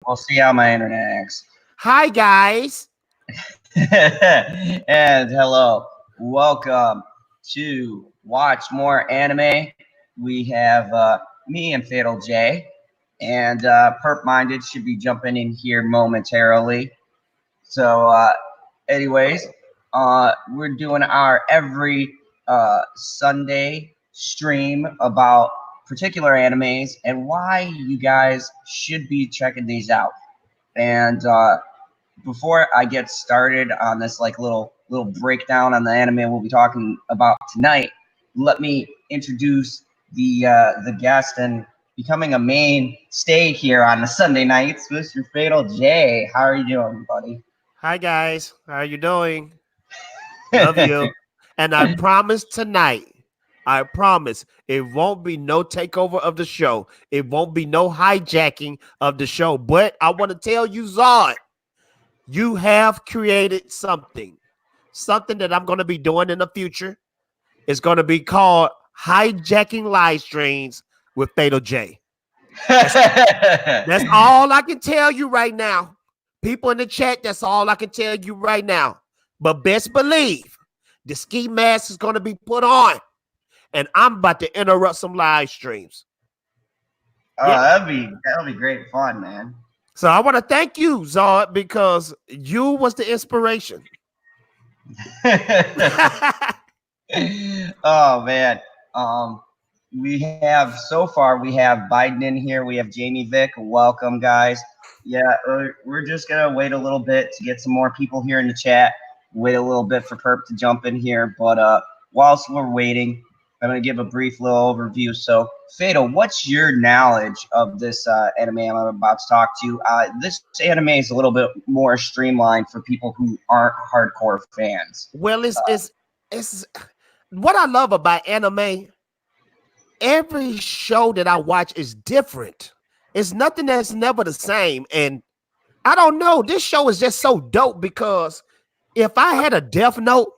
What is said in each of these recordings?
We'll see how my internet acts. Hi, guys. And hello, welcome to Watch More Anime. We have me and Fatal J, and Perp Minded should be jumping in here momentarily. So, anyways, we're doing our every Sunday stream about particular animes and why you guys should be checking these out. And before I get started on this like little breakdown on the anime we'll be talking about tonight, let me introduce the guest and becoming a mainstay here on the Sunday nights, Mr. Fatal J. How are you doing, buddy? Hi, guys. How you doing? Love you. And I promise tonight, I promise it won't be no takeover of the show. It won't be no hijacking of the show. But I want to tell you, Zod, you have created something that I'm going to be doing in the future. It's going to be called hijacking live streams with Fatal J. That's all I can tell you right now. People in the chat, that's all I can tell you right now. But best believe the ski mask is going to be put on, and I'm about to interrupt some live streams. Oh, yeah. that'll be great fun, man. So I want to thank you, Zod, because you was the inspiration. Oh man. We have so far we have Biden in here. We have Jamie Vick. Welcome, guys. Yeah, we're just gonna wait a little bit to get some more people here in the chat. Wait a little bit for Perp to jump in here. But whilst we're waiting, I'm gonna give a brief little overview. So, Fatal, what's your knowledge of this anime I'm about to talk to? This anime is a little bit more streamlined for people who aren't hardcore fans. Well, it's what I love about anime. Every show that I watch is different. It's nothing that's never the same. And I don't know. This show is just so dope because if I had a Death Note,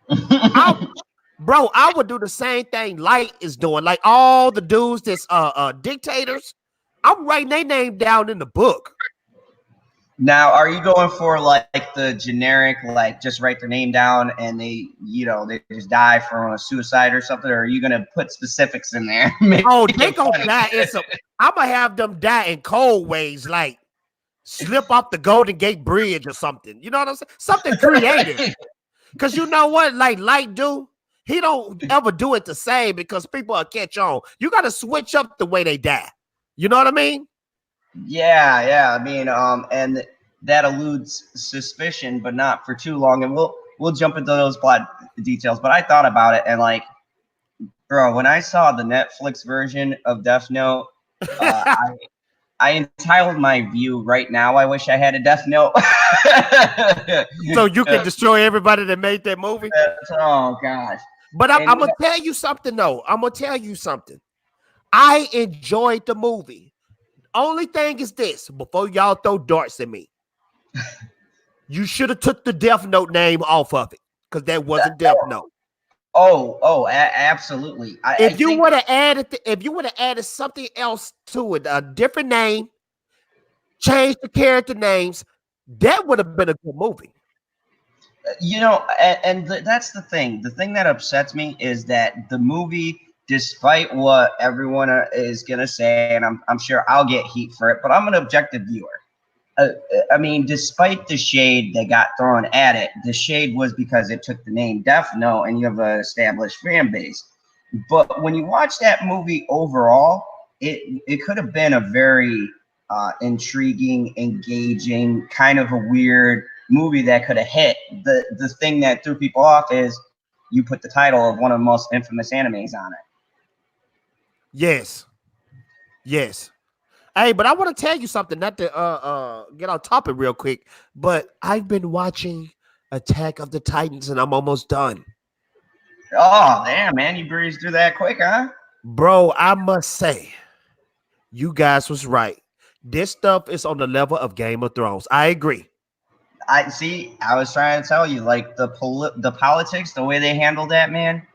I would do the same thing Light is doing. Like all the dudes that's dictators, I'm writing their name down in the book. Now, are you going for like the generic, like just write their name down and they just die from a suicide or something? Or are you gonna put specifics in there? Oh, they gonna die. I'm gonna have them die in cold ways, like slip off the Golden Gate Bridge or something. You know what I'm saying? Something creative. Because you know what, like Light do, he don't ever do it the same because people will catch on. You got to switch up the way they die. You know what I mean? Yeah. I mean, and that eludes suspicion, but not for too long. And we'll jump into those plot details. But I thought about it, and like, bro, when I saw the Netflix version of Death Note, I entitled my view right now. I wish I had a Death Note. So you can destroy everybody that made that movie. Oh gosh! But I'm gonna tell you something though. I'm gonna tell you something. I enjoyed the movie. Only thing is this: before y'all throw darts at me, you should have took the Death Note name off of it because that wasn't Death Note. Absolutely. If you would have added something else to it, a different name, change the character names, that would have been a good movie. That's the thing. The thing that upsets me is that the movie, despite what everyone is gonna say, and I'm sure I'll get heat for it, but I'm an objective viewer. I mean, despite the shade that got thrown at it, the shade was because it took the name Death Note and you have an established fan base. But when you watch that movie overall, it could have been a very intriguing, engaging, kind of a weird movie that could have hit. The thing that threw people off is you put the title of one of the most infamous animes on it. Yes. Hey, but I want to tell you something, not to get on topic real quick, but I've been watching Attack of the Titans and I'm almost done. Oh, damn, man, you breezed through that quick, huh? Bro, I must say, you guys was right. This stuff is on the level of Game of Thrones. I agree. I was trying to tell you, like the politics, the way they handle that, man.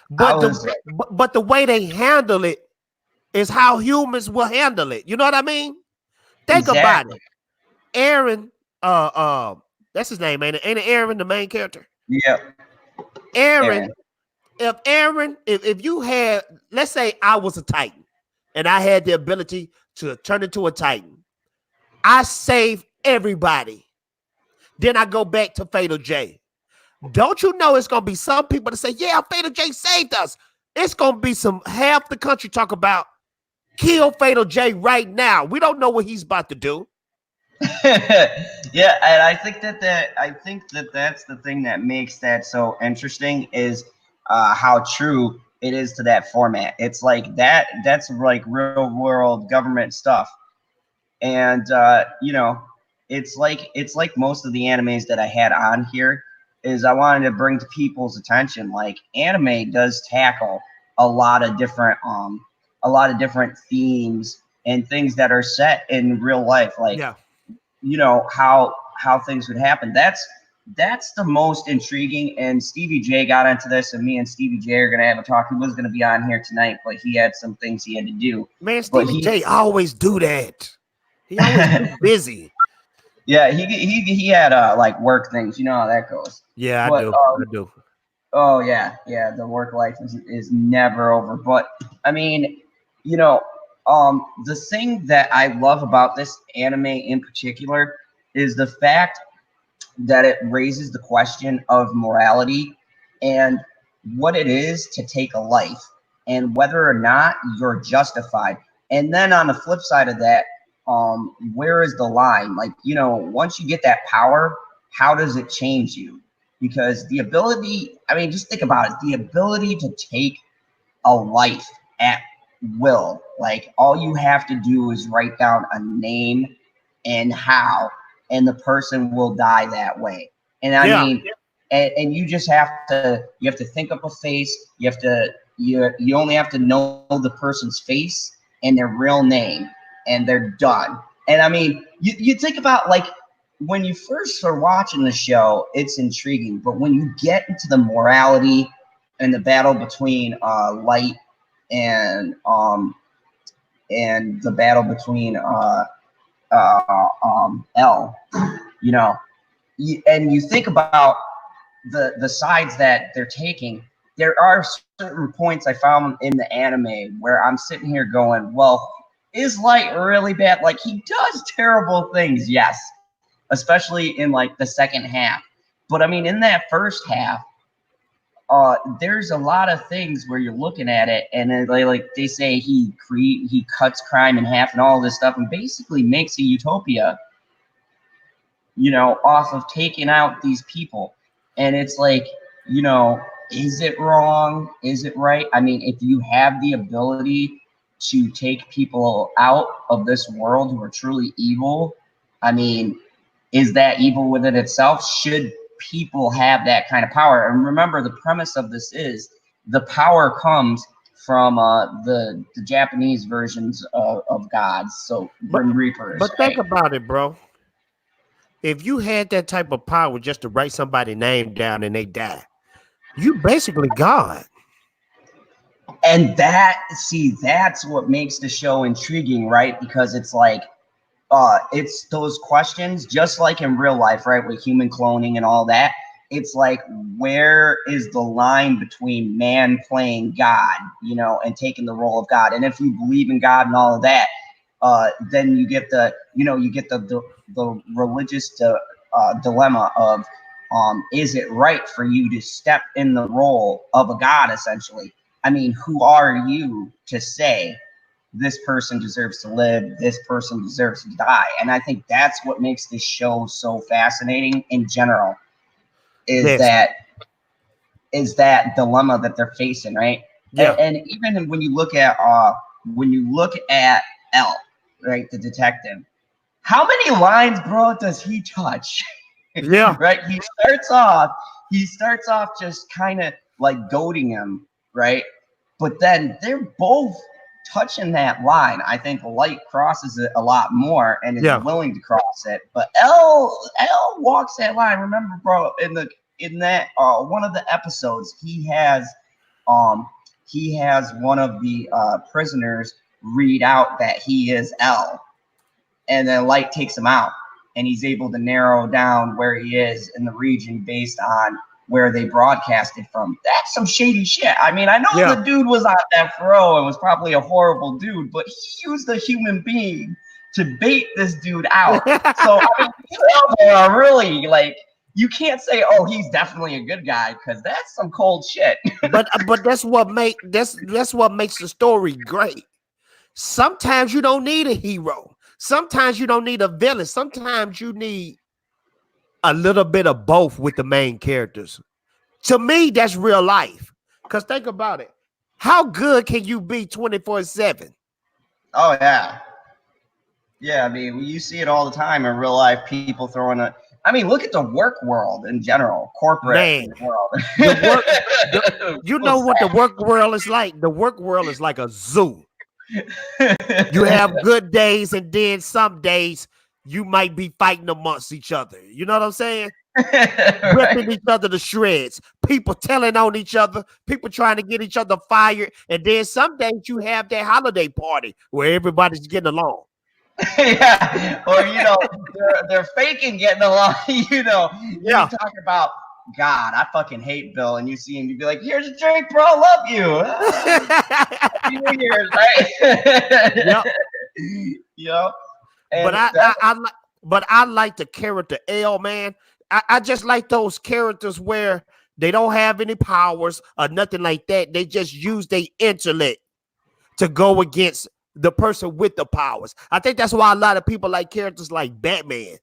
But the way they handle it is how humans will handle it. You know what I mean? Think about Exactly. it. Aaron, that's his name, ain't it? Ain't it Aaron, the main character? Yep. Aaron, Aaron. if you had, let's say I was a Titan and I had the ability to turn into a Titan, I save everybody. Then I go back to Fatal J. Don't you know it's gonna be some people that say, yeah, Fatal J saved us. It's gonna be some half the country talk about kill Fatal J right now. We don't know what he's about to do. Yeah, and I think that that's the thing that makes that so interesting is how true it is to that format. It's like that's like real world government stuff. And it's like most of the animes that I had on here is I wanted to bring to people's attention like anime does tackle a lot of different themes and things that are set in real life, like Yeah. how things would happen. That's the most intriguing. And Stevie J got into this, and me and Stevie J are gonna have a talk. He was gonna be on here tonight, but he had some things he had to do. Man, But Stevie J always do that. He always too busy. yeah, he had like work things. You know how that goes. Yeah, I But do. I do. oh yeah, the work life is never over. But I mean, you know, the thing that I love about this anime in particular is the fact that it raises the question of morality and what it is to take a life and whether or not you're justified. And then on the flip side of that, where is the line? Like, once you get that power, how does it change you? Because the ability, I mean, just think about it, the ability to take a life at will. Like all you have to do is write down a name and how, and the person will die that way. And I Yeah. mean, and you just have to think up a face. You only have to know the person's face and their real name, and they're done. And I mean, you think about like when you first are watching the show, it's intriguing, but when you get into the morality and the battle between light and the battle between L, you know, and you think about the sides that they're taking, there are certain points I found in the anime where I'm sitting here going, well, is Light really bad? Like he does terrible things, yes, especially in like the second half. But I mean, in that first half, there's a lot of things where you're looking at it, and then like they say he cuts crime in half and all this stuff, and basically makes a utopia, off of taking out these people. And it's like, is it wrong? Is it right? I mean, if you have the ability to take people out of this world who are truly evil, I mean, is that evil within itself? Should people have that kind of power? And remember, the premise of this is the power comes from the Japanese versions of gods, so But Grim Reapers, but think right? about it, bro. If you had that type of power just to write somebody's name down and they die, you basically God. And that's what makes the show intriguing, right? Because it's like it's those questions, just like in real life, right, with human cloning and all that. It's like, where is the line between man playing God, and taking the role of God? And if you believe in God and all of that, then you get the religious dilemma of, is it right for you to step in the role of a God, essentially? I mean, who are you to say this person deserves to live, this person deserves to die? And I think that's what makes this show so fascinating in general, is Yes. that dilemma that they're facing, right? Yeah. And even when you look at L, right, the detective, how many lines, bro, does he touch? Yeah. Right? He starts off just kind of like goading him, right? But then they're both touching that line. I think Light crosses it a lot more and is Yeah. willing to cross it. But L walks that line. Remember, bro, in that one of the episodes, he has one of the prisoners read out that he is L. and then light takes him out, and he's able to narrow down where he is in the region based on where they broadcasted from. That's some shady shit. I mean, I know the dude was on death row and was probably a horrible dude, but he used a human being to bait this dude out. So I mean, you are really like, you can't say, oh, he's definitely a good guy, because that's some cold shit. but that's what makes the story great. Sometimes you don't need a hero. Sometimes you don't need a villain. Sometimes you need a little bit of both with the main characters. To me, that's real life. Because think about it. How good can you be 24/7? Oh, yeah. Yeah, I mean, you see it all the time in real life, people throwing a... I mean, look at the work world in general, corporate world. You know what the work world is like? The work world is like a zoo. You have good days, and then some days you might be fighting amongst each other. You know what I'm saying? Ripping each other to shreds. People telling on each other. People trying to get each other fired. And then some days you have that holiday party where everybody's getting along. Yeah, or they're faking getting along. You talk about, God, I fucking hate Bill, and you see him, you be like, here's a drink, bro, love you. Happy New Year's, right? Yep. But I like the character L, man. I just like those characters where they don't have any powers or nothing like that. They just use their intellect to go against the person with the powers. I think that's why a lot of people like characters like Batman.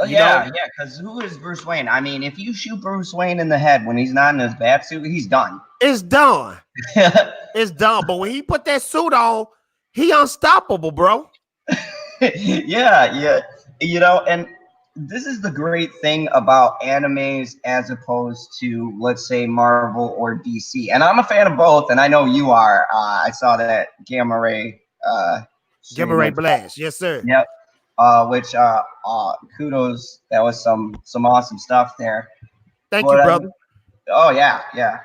Oh, yeah, because who is Bruce Wayne? I mean, if you shoot Bruce Wayne in the head when he's not in his bat suit, he's done. It's done. It's done. But when he put that suit on, he unstoppable, bro. Yeah. And this is the great thing about animes as opposed to, let's say, Marvel or DC. And I'm a fan of both, and I know you are. I saw that Gamma Ray Blast. Yes, sir. Yep. Which kudos. That was some awesome stuff there. Thank you, brother. Yeah.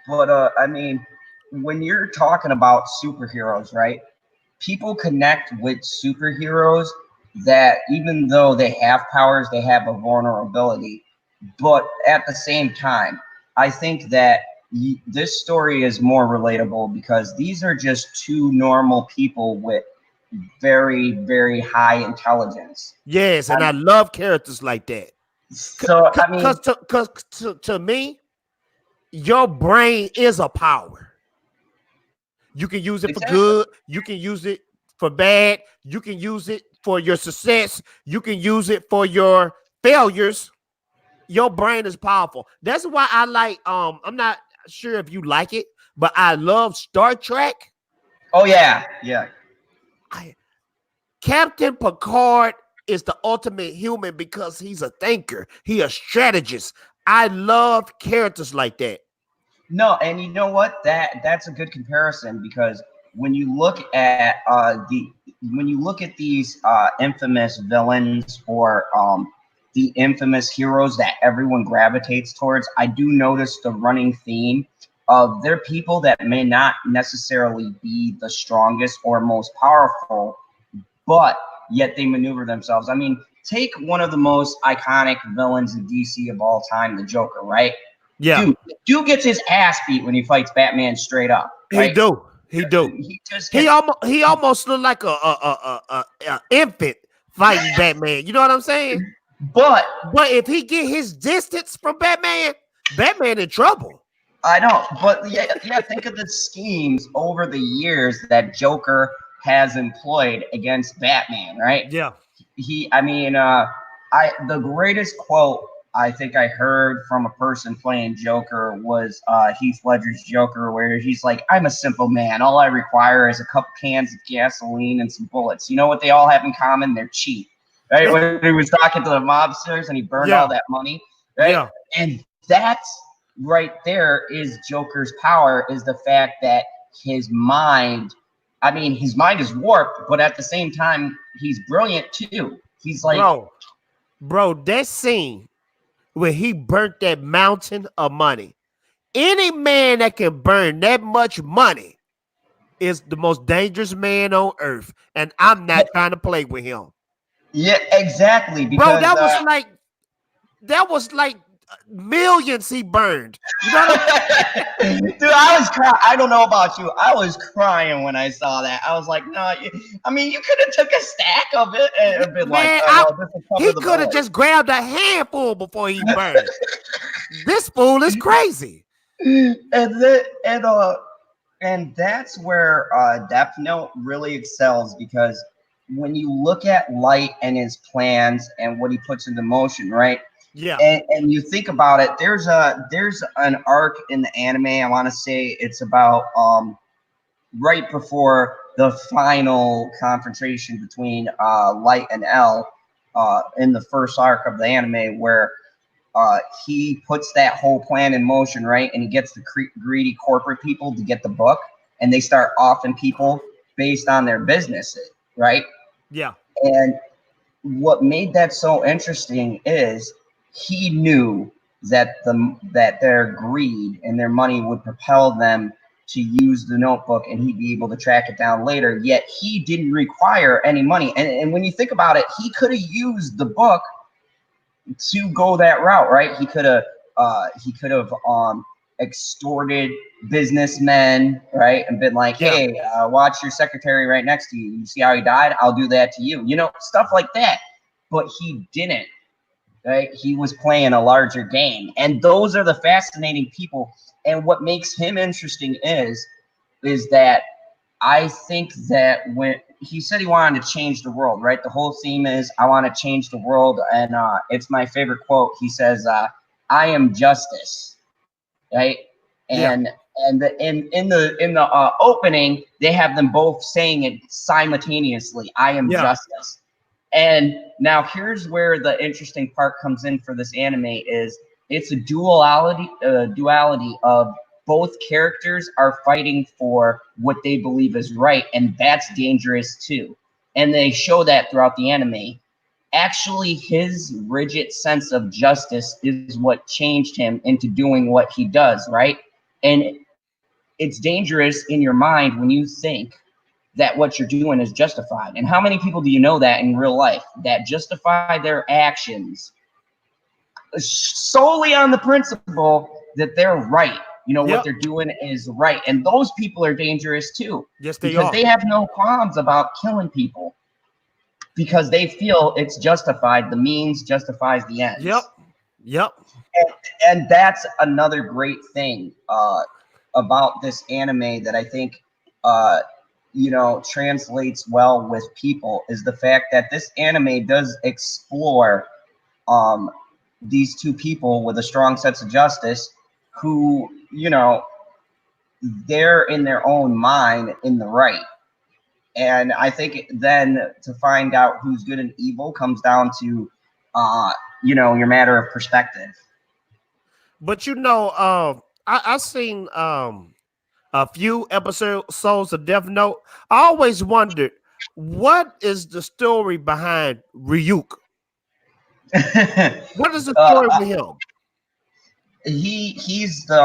But I mean, when you're talking about superheroes, right? People connect with superheroes that even though they have powers, they have a vulnerability. But at the same time, I think that this story is more relatable because these are just two normal people with very, very high intelligence. Yes, and I love characters like that. So, I mean, because to me, your brain is a power. You can use it for good. You can use it for bad. You can use it for your success. You can use it for your failures. Your brain is powerful. That's why I like, I'm not sure if you like it, but I love Star Trek. Oh, yeah. Captain Picard is the ultimate human because he's a thinker. He's a strategist. I love characters like that. No, and you know what? That's a good comparison because when you look at these infamous villains or the infamous heroes that everyone gravitates towards, I do notice the running theme of they're people that may not necessarily be the strongest or most powerful, but yet they maneuver themselves. I mean, take one of the most iconic villains in DC of all time, the Joker, right? Yeah. Dude gets his ass beat when he fights Batman straight up. Right? He almost looked like a infant fighting Batman. You know what I'm saying? But if he get his distance from Batman in trouble. I know, but yeah, think of the schemes over the years that Joker has employed against Batman, right? Yeah. The greatest quote I think I heard from a person playing Joker was Heath Ledger's Joker, where he's like, I'm a simple man. All I require is a couple cans of gasoline and some bullets. You know what they all have in common? They're cheap. Right? When he was talking to the mobsters and he burned all that money. Right? Yeah. And that's right there is Joker's power, is the fact that his mind is warped, but at the same time, he's brilliant too. He's like, bro, that scene where he burnt that mountain of money. Any man that can burn that much money is the most dangerous man on earth, and I'm not trying to play with him. Yeah, exactly. Bro, Because that was like millions he burned. You know what dude, I was crying. I don't know about you. I was crying when I saw that. I was like, no, I mean, you could have took a stack of it and been like, Man, well, this will cover he the could have boys. just grabbed a handful before he burned. This fool is crazy. And that's where Death Note really excels, because when you look at Light and his plans and what he puts into motion, right? Yeah. And you think about it, there's an arc in the anime. I want to say it's about right before the final confrontation between Light and L in the first arc of the anime, where he puts that whole plan in motion, right? And he gets the greedy corporate people to get the book, and they start offing people based on their businesses, right? Yeah. And what made that so interesting is he knew that their greed and their money would propel them to use the notebook, and he'd be able to track it down later. Yet he didn't require any money. And when you think about it, he could have used the book to go that route, right? He could have extorted businessmen, right, and been like, Yeah. hey, watch your secretary right next to you. You see how he died? I'll do that to you. Stuff like that. But he didn't. Right? He was playing a larger game, and those are the fascinating people. And what makes him interesting is that I think that when he said he wanted to change the world, right? The whole theme is I want to change the world, and it's my favorite quote. He says, "I am justice," right? Yeah. In the opening, they have them both saying it simultaneously. I am Yeah. justice. And now here's where the interesting part comes in for this anime is it's a duality of both characters are fighting for what they believe is right, and that's dangerous too. And they show that throughout the anime. Actually, his rigid sense of justice is what changed him into doing what he does, right? And it's dangerous in your mind when you think that what you're doing is justified. And how many people do you know that in real life that justify their actions solely on the principle that they're right? What Yep. they're doing is right. And those people are dangerous too, Yes, they because are. they have no qualms about killing people because they feel it's justified. The means justifies the Yep. ends. Yep. And that's another great thing about this anime that I think translates well with people, is the fact that this anime does explore um, these two people with a strong sense of justice who, they're in their own mind in the right. And I think then to find out who's good and evil comes down to, your matter of perspective. But I seen a few episodes of Death Note. I always wondered what is the story behind Ryuk? What is the story uh, with him? he's the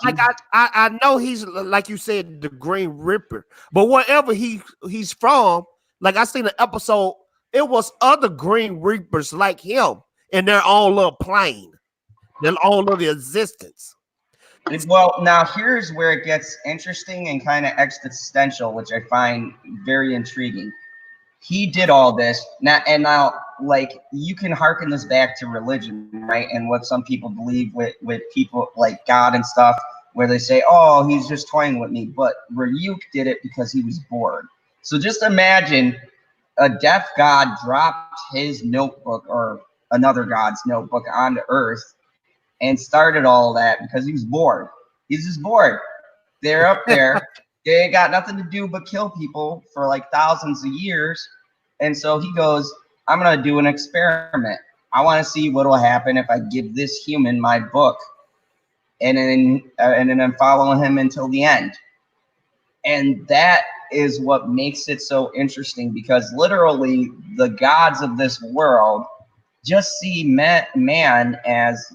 Like I know he's like you said the Green Ripper, but wherever he's from, like I seen an episode, it was other Green Reapers like him in their own little plane, their own little existence. Well, now here's where it gets interesting and kind of existential, which I find very intriguing. He did all this now, like, you can hearken this back to religion, right? And what some people believe with people like God and stuff, where they say, oh, he's just toying with me. But Ryuk did it because he was bored. So just imagine a deaf god dropped his notebook or another god's notebook onto Earth and started all that because he was bored. He's just bored. They're up there. They got nothing to do but kill people for like thousands of years. And so he goes, I'm going to do an experiment. I want to see what will happen if I give this human my book. And then I'm following him until the end. And that is what makes it so interesting, because literally the gods of this world just see man as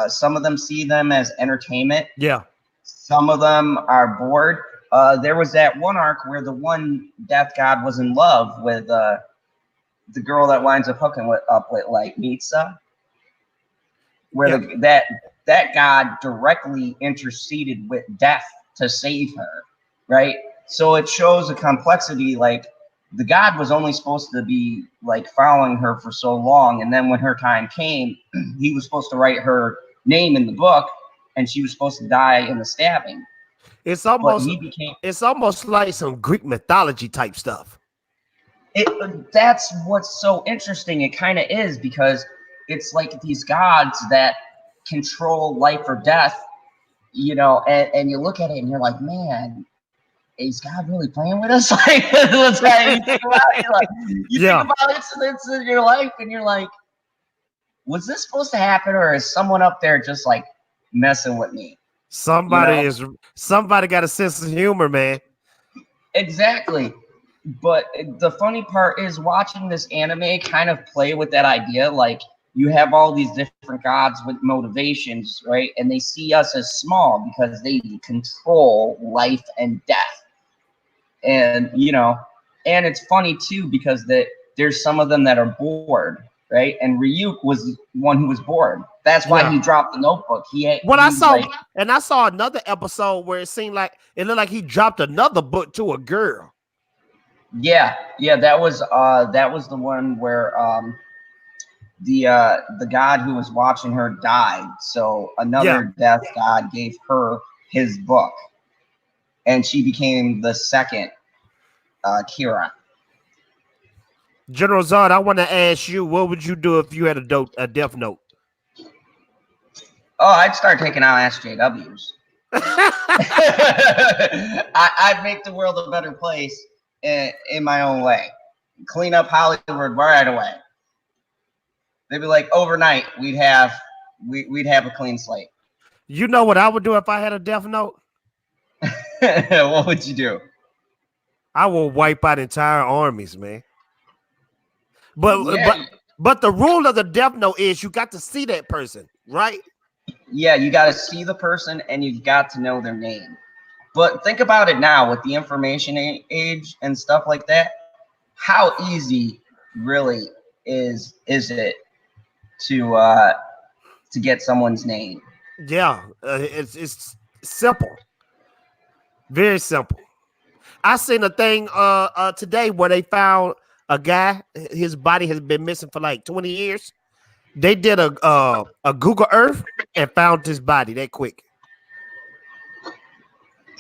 some of them see them as entertainment. Yeah. Some of them are bored. There was that one arc where the one death god was in love with the girl that winds up hooking up with like Mitsa, where Yeah. that god directly interceded with death to save her, right? So it shows a complexity. Like the god was only supposed to be like following her for so long, and then when her time came, he was supposed to write her name in the book, and she was supposed to die in the stabbing. It's But almost he became it's almost like some Greek mythology type stuff. that's what's so interesting. It kind of is, because it's like these gods that control life or death, and you look at it and you're like, man, is God really playing with us? Like, that's why you think about it. Like, you think Yeah. about incidents in your life and you're like, was this supposed to happen, or is someone up there just like messing with me? Somebody got a sense of humor, man. Exactly. But the funny part is watching this anime kind of play with that idea. Like, you have all these different gods with motivations, right? And they see us as small because they control life and death. And, and it's funny too, because there's some of them that are bored, right? And Ryuk was one who was bored. That's why he dropped the notebook. What I saw, Like, and I saw another episode where it looked like he dropped another book to a girl. yeah, that was the one where the god who was watching her died. So another death god gave her his book, and she became the second Kira. General Zod, I want to ask you, what would you do if you had a death note? Oh, I'd start taking out SJWs. I'd make the world a better place in my own way. Clean up Hollywood right away. They'd be like, overnight, we'd have a clean slate. You know what I would do if I had a death note? What would you do? I will wipe out entire armies, man. But the rule of the death note is you got to see that person, right? Yeah, you got to see the person and you've got to know their name. But think about it now with the information age and stuff like that. How easy really is it to get someone's name? Yeah, it's simple, very simple. I seen a thing today where they found a guy. His body has been missing for like 20 years. They did a Google Earth and found his body that quick.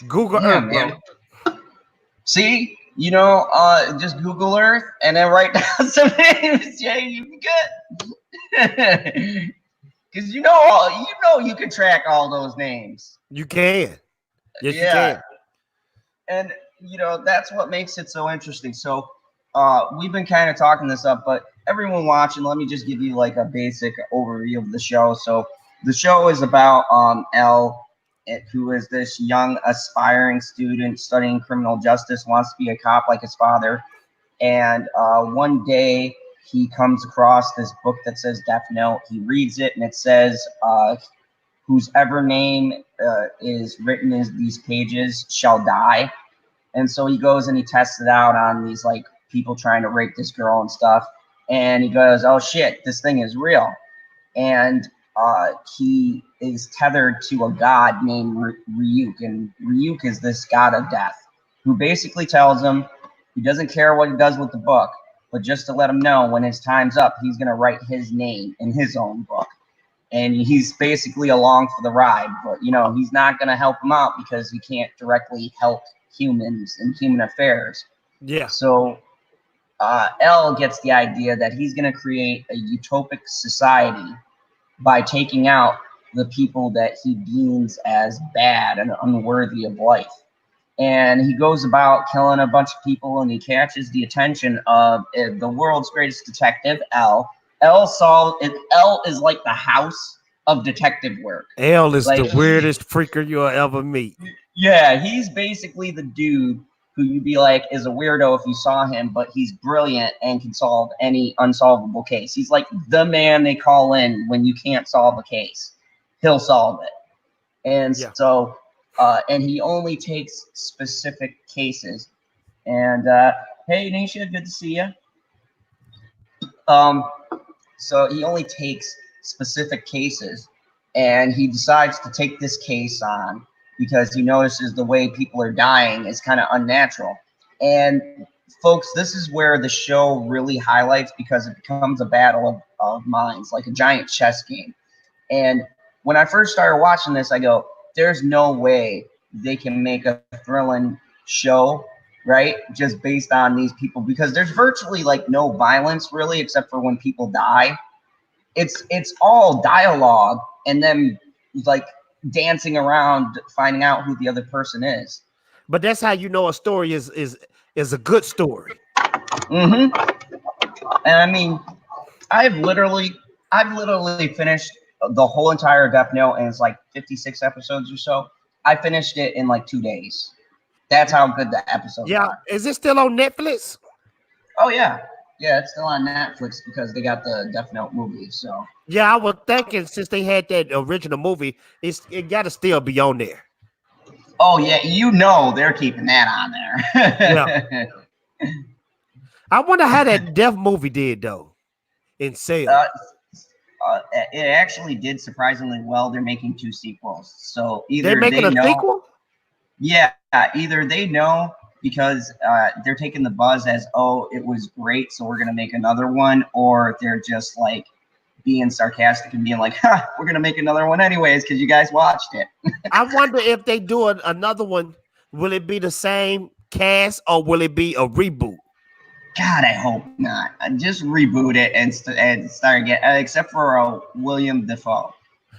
Google Earth, man. bro. See, just Google Earth and then write down some names. Yeah, you be good. Because you can track all those names. You can. Yes, you can. And that's what makes it so interesting. So we've been kind of talking this up, but everyone watching, let me just give you like a basic overview of the show. So the show is about L, who is this young aspiring student studying criminal justice, wants to be a cop like his father. And one day he comes across this book that says Death Note. He reads it, and it says whosever name is written in these pages shall die. And so he goes and he tests it out on these like people trying to rape this girl and stuff. And he goes, oh shit, this thing is real. And he is tethered to a god named Ryuk. And Ryuk is this god of death who basically tells him he doesn't care what he does with the book, but just to let him know when his time's up, he's going to write his name in his own book. And he's basically along for the ride, but he's not going to help him out because he can't directly help humans and human affairs. Yeah. So L gets the idea that he's going to create a utopic society by taking out the people that he deems as bad and unworthy of life. And he goes about killing a bunch of people, and he catches the attention of the world's greatest detective, L. L is like the house of detective work. L is like, the weirdest freaker you'll ever meet. Yeah, he's basically the dude who you'd be like is a weirdo if you saw him, but he's brilliant and can solve any unsolvable case. He's like the man they call in when you can't solve a case. He'll solve it. And so, and he only takes specific cases. And hey, Nisha, good to see you. Um, so he only takes specific cases, and he decides to take this case on because he notices the way people are dying is kind of unnatural. And folks, this is where the show really highlights because it becomes a battle of minds, like a giant chess game. And when I first started watching this, I go, there's no way they can make a thrilling show, right? Just based on these people, because there's virtually like no violence really, except for when people die. It's all dialogue and then like dancing around, finding out who the other person is. But that's how you know a story is a good story. Mm-hmm. And I mean, I've literally finished the whole entire Death Note, and it's like 56 episodes or so. I finished it in like 2 days. That's how good the episodes Yeah, are. is it still on Netflix? Oh yeah, yeah, it's still on Netflix because they got the Death Note movie. So Yeah, I was thinking since they had that original movie, it got to still be on there. oh yeah, you know they're keeping that on Yeah, there. I wonder how that Death movie did though in sales. uh, it actually did surprisingly well. They're making 2 sequels, so They're either making they a know, sequel. yeah, either they know because they're taking the buzz as, oh, it was great, so we're gonna make another one, or they're just like being sarcastic and being like, huh, we're gonna make another one anyways because you guys watched it. I wonder if they do another one, will it be the same cast or will it be a reboot? God, I hope not. Just reboot it and start again, except for William Defoe.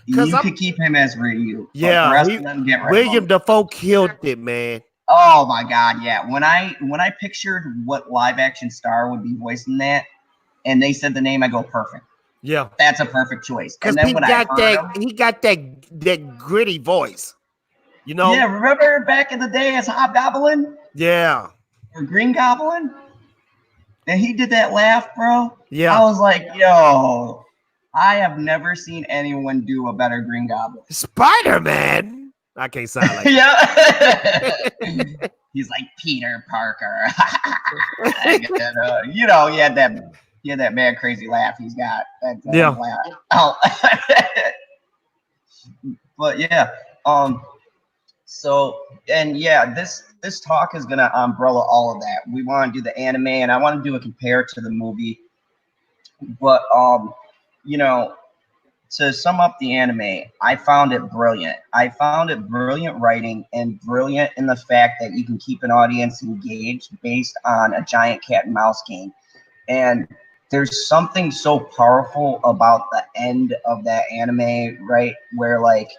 Because You could keep him as Ryu, but the yeah, rest of them, get rid of William them. Dafoe killed it, man. Oh my God, yeah. When I pictured what live action star would be voicing that, and they said the name, I go, perfect. Yeah, That's a perfect choice. because And then when I heard him, he got that gritty voice, you know. yeah, remember back in the day as Hobgoblin Yeah, or Green Goblin, and he did that laugh, bro. I yeah. was like, yo, I have never seen anyone do a better Green Goblin. Spider-Man. I can't sound like Yeah. He's like Peter Parker. You know, he had that mad crazy laugh he's got. yeah. Laugh. Oh. But yeah, so and yeah, this talk is gonna umbrella all of that. We want to do the anime, and I want to do a compare to the movie. But you know, to sum up the anime, I found it brilliant. I found it brilliant writing and brilliant in the fact that you can keep an audience engaged based on a giant cat and mouse game. And there's something so powerful about the end of that anime, right? Where like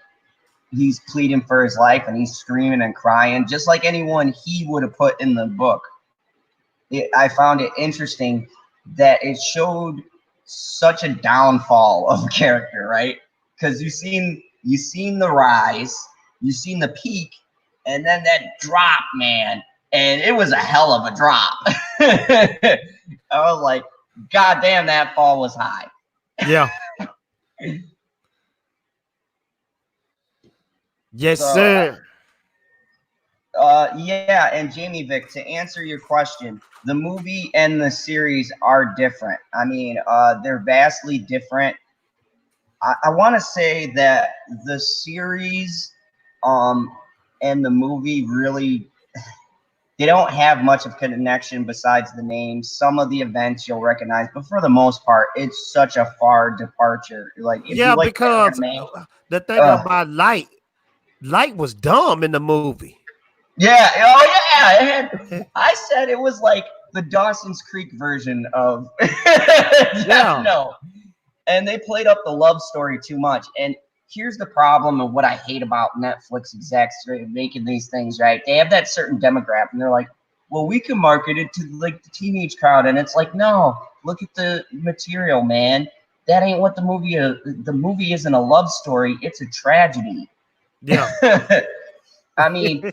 he's pleading for his life and he's screaming and crying, just like anyone he would have put in the book. I found it interesting that it showed such a downfall of a character, right? Because you seen the rise, you seen the peak, and then that drop, man, and it was a hell of a drop. I was like, God damn, that fall was high. Yeah. Yes, So, sir. yeah, and Jamie Vic, to answer your question, the movie and the series are different. I mean, they're vastly different. I want to say that the series, and the movie really, they don't have much of connection besides the names. Some of the events you'll recognize, but for the most part, it's such a far departure. Like if you Yeah, like because anime, the thing uh, about Light was dumb in the movie. yeah, oh yeah, I said it was like the Dawson's Creek version of Yeah. no, and they played up the love story too much. And here's the problem of what I hate about Netflix execs making these things, right? They have that certain demographic, and they're like, well, we can market it to like the teenage crowd, and it's like, no, look at the material, man. That ain't what the movie is. The movie isn't a love story; it's a tragedy. Yeah. I mean,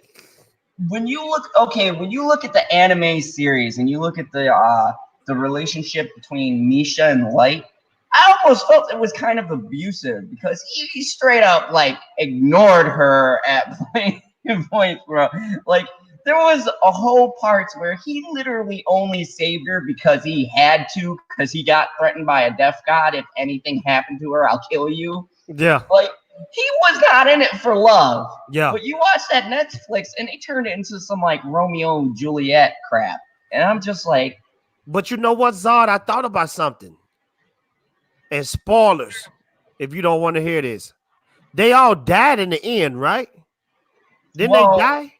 when you look at the anime series and you look at the relationship between Misha and Light, I almost felt it was kind of abusive because he straight up like ignored her at points, bro. Like there was a whole part where he literally only saved her because he had to, because he got threatened by a death god. If anything happened to her, I'll kill you. Yeah. Like, he was not in it for love. Yeah. But you watch that Netflix and they turned it into some like Romeo and Juliet crap. And I'm just like, But you know what, Zod? I thought about something. And spoilers, if you don't want to hear this. They all died in the end, right? Didn't they die?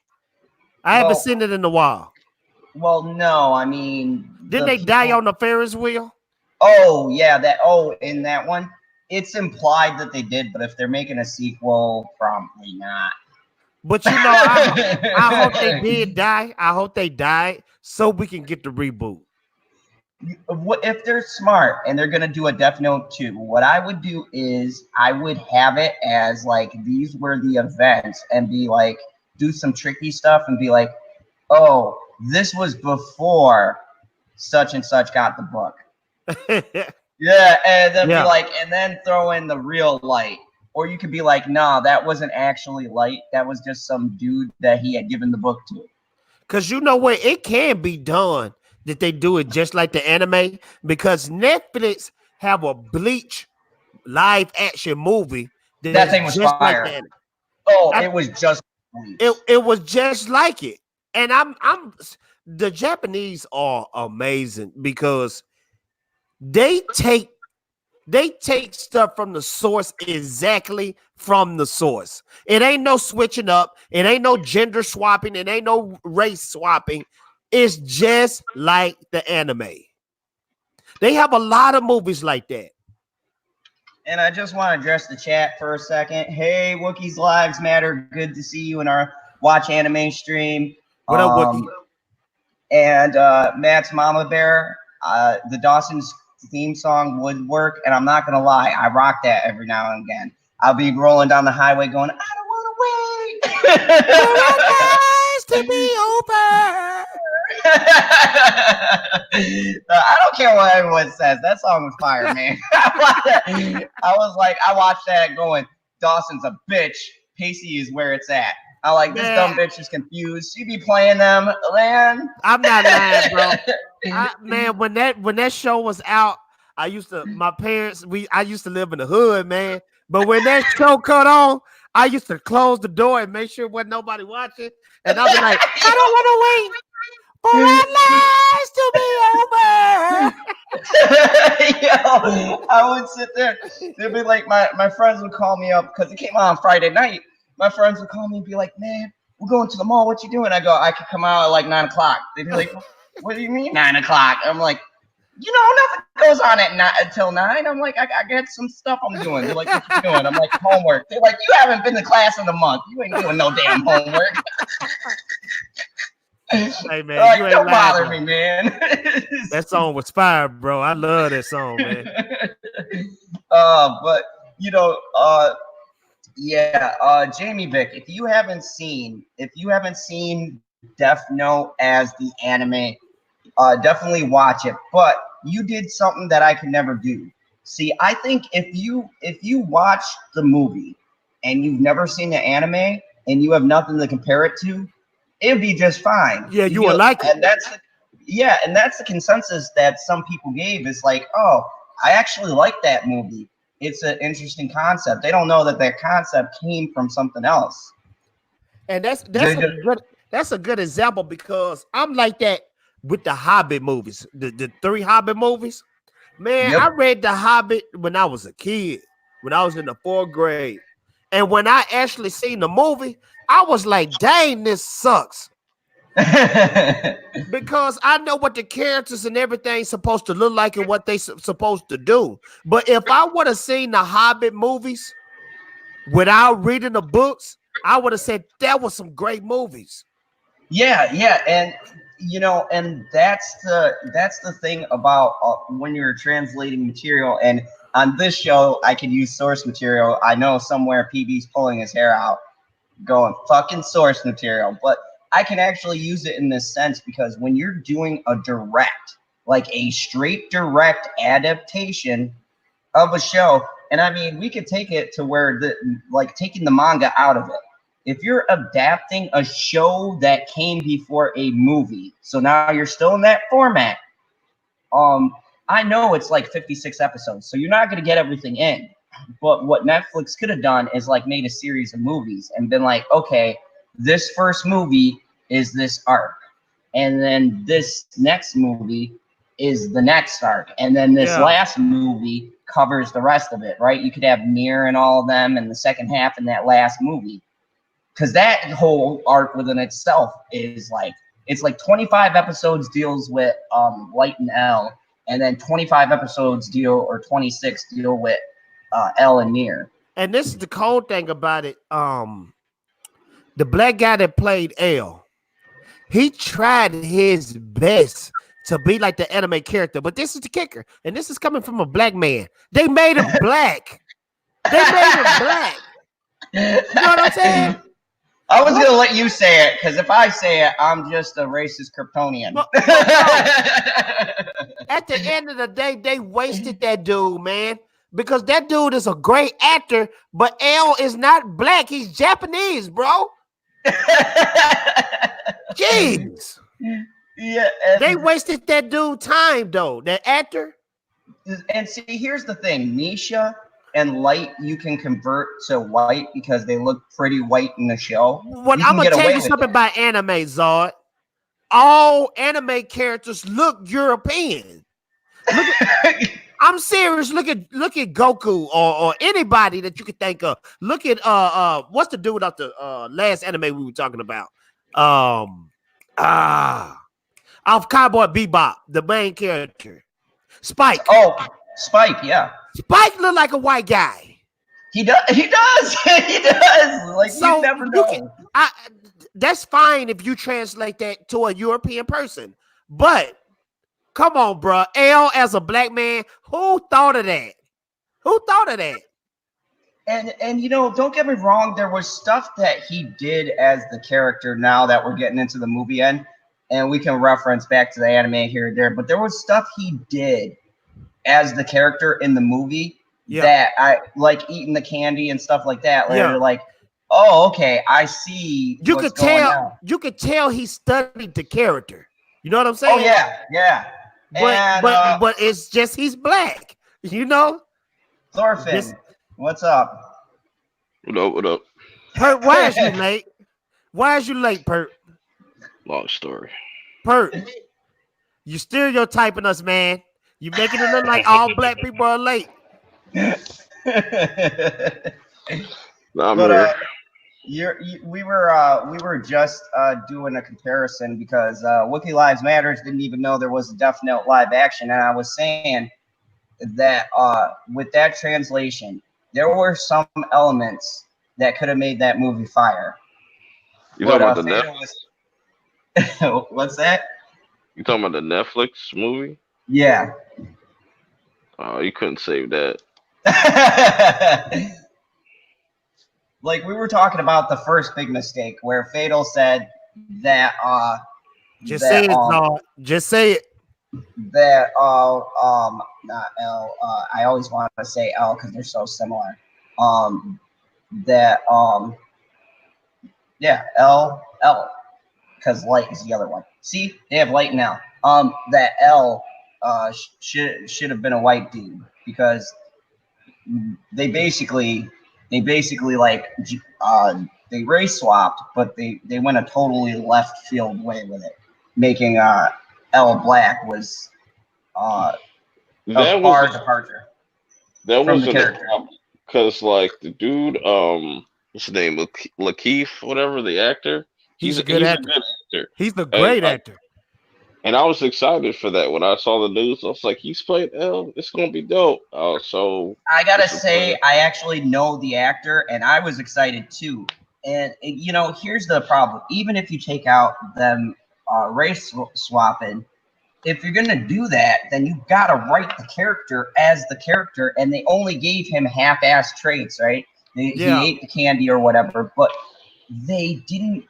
I haven't seen it in a while. Well, no, I mean, Didn't they die on the Ferris wheel? Oh, yeah, in that one, it's implied that they did, but if they're making a sequel, probably not. But you know, I hope they did die. I hope they died so we can get the reboot. If they're smart and they're gonna do a Death Note 2, what I would do is I would have it as like these were the events and be like do some tricky stuff and be like, oh, this was before such and such got the book. Yeah, and then be like, and then throw in the real Light. Or you could be like, nah, that wasn't actually Light. That was just some dude that he had given the book to. Because you know what? It can be done that they do it just like the anime. Because Netflix have a Bleach live action movie that thing was just fire. Like it was just it was just like it. And I'm the Japanese are amazing because they take stuff from the source exactly from the source. It ain't no switching up. It ain't no gender swapping. It ain't no race swapping. It's just like the anime. They have a lot of movies like that. And I just want to address the chat for a second. Hey, Wookiees Lives Matter. Good to see you in our Watch Anime stream. What up, Wookie? And Matt's Mama Bear, the Dawson's theme song would work, and I'm not gonna lie, I rock that every now and again. I'll be rolling down the highway going, I don't want to wait for to be over. I don't care what everyone says. That song was fire, man. I watched that going, Dawson's a bitch. Pacey is where it's at. I like this dumb bitch is confused. She be playing them, man. I'm not lying, bro. When that show was out, I used to live in the hood, man. But when that show cut on, I used to close the door and make sure wasn't nobody watching. And I'll be like, I don't want to wait for our lives to be over. Yo, I would sit there. They'd be like, my friends would call me up because it came out on Friday night. My friends would call me and be like, man, we're going to the mall. What you doing? I go, I could come out at like 9 o'clock. They'd be like, what do you mean 9 o'clock? I'm like, nothing goes on until 9. I'm like, I got some stuff I'm doing. They're like, what you doing? I'm like, homework. They're like, you haven't been to class in a month. You ain't doing no damn homework. Hey, man, you ain't don't bother me, man. That song was fire, bro. I love that song, man. But, Jamie Vick, if you haven't seen Death Note as the anime, definitely watch it. But you did something that I could never do. See, I think if you watch the movie and you've never seen the anime and you have nothing to compare it to, it'd be just fine. Yeah, you would like it. And that's the consensus that some people gave. Is like, oh, I actually like that movie. It's an interesting concept. They don't know that concept came from something else. And that's a good example because I'm like that with the Hobbit movies, the 3 Hobbit movies. Man, yep. I read The Hobbit when I was a kid, when I was in the 4th grade. And when I actually seen the movie, I was like, dang, this sucks. Because I know what the characters and everything's supposed to look like and what they supposed to do. But if I would have seen the Hobbit movies without reading the books, I would have said that was some great movies. Yeah, and and that's the thing about when you're translating material. And on this show, I can use source material. I know somewhere PB's pulling his hair out, going fucking source material, but I can actually use it in this sense because when you're doing a straight direct adaptation of a show, and I mean, we could take it to where taking the manga out of it. if you're adapting a show that came before a movie, so now you're still in that format. I know it's like 56 episodes, so you're not going to get everything in. But what Netflix could have done is like made a series of movies and been like, okay, this first movie is this arc, and then this next movie is the next arc, and then this last movie covers the rest of it, right? You could have Mir and all of them in the second half in that last movie, because that whole arc within itself is like, it's like 25 episodes deals with Light and L, and then 25 episodes deal, or 26 deal with L and Mir. And this is the cold thing about it. The black guy that played L, he tried his best to be like the anime character, but this is the kicker, and this is coming from a black man. They made him black. They made him black. You know what I'm saying? I was gonna let you say it, because if I say it, I'm just a racist Kryptonian. At the end of the day, they wasted that dude, man. Because that dude is a great actor, but L is not black. He's Japanese, bro. Jeez. Yeah. They wasted that dude time, though. That actor. And see, here's the thing. Nisha and Light, you can convert to white because they look pretty white in the show. Well, I'm going to tell you something about anime, Zod. All anime characters look European. I'm serious. Look at Goku or anybody that you could think of. Look at what's the dude out the last anime we were talking about? Of Cowboy Bebop, the main character, Spike. Oh, Spike, yeah. Spike look like a white guy. He does. He does. He does. Like, so you never know. That's fine if you translate that to a European person, but come on, bro. L as a black man, who thought of that? Who thought of that? And you know, don't get me wrong, there was stuff that he did as the character now that we're getting into the movie end, and we can reference back to the anime here and there, but there was stuff he did as the character in the movie that I like, eating the candy and stuff like that. Where you're like, oh, okay, I see. You could tell. You could tell he studied the character. You know what I'm saying? Oh yeah. But it's just he's black. You know. Thorfinn, what's up? What up? Purp, why is you late? Why is you late, Purp? Long story. Purp, you stereotyping us, man. You making it look like all black people are late. We were just doing a comparison because Wiki Lives Matters didn't even know there was a Death Note live action, and I was saying that with that translation, there were some elements that could have made that movie fire. You talking about the Netflix? What's that? You talking about the Netflix movie? Yeah. Oh, you couldn't save that. Like, we were talking about the first big mistake where Fatal said that say it, just say it. That not L, I always want to say L because they're so similar. L because Light is the other one. See, they have Light now. That L should have been a white dude because they basically like they race swapped, but they went a totally left field way with it, making L black was a far departure. That was the character because like the dude, what's his name, Lakeith, whatever, the actor. He's a good actor. He's a great actor. And I was excited for that when I saw the news. I was like, he's playing L. It's gonna be dope. So I gotta say, I actually know the actor, and I was excited too. And you know, here's the problem: even if you take out them race swapping, if you're gonna do that, then you gotta write the character as the character, and they only gave him half-ass traits, right? He ate the candy or whatever, but they didn't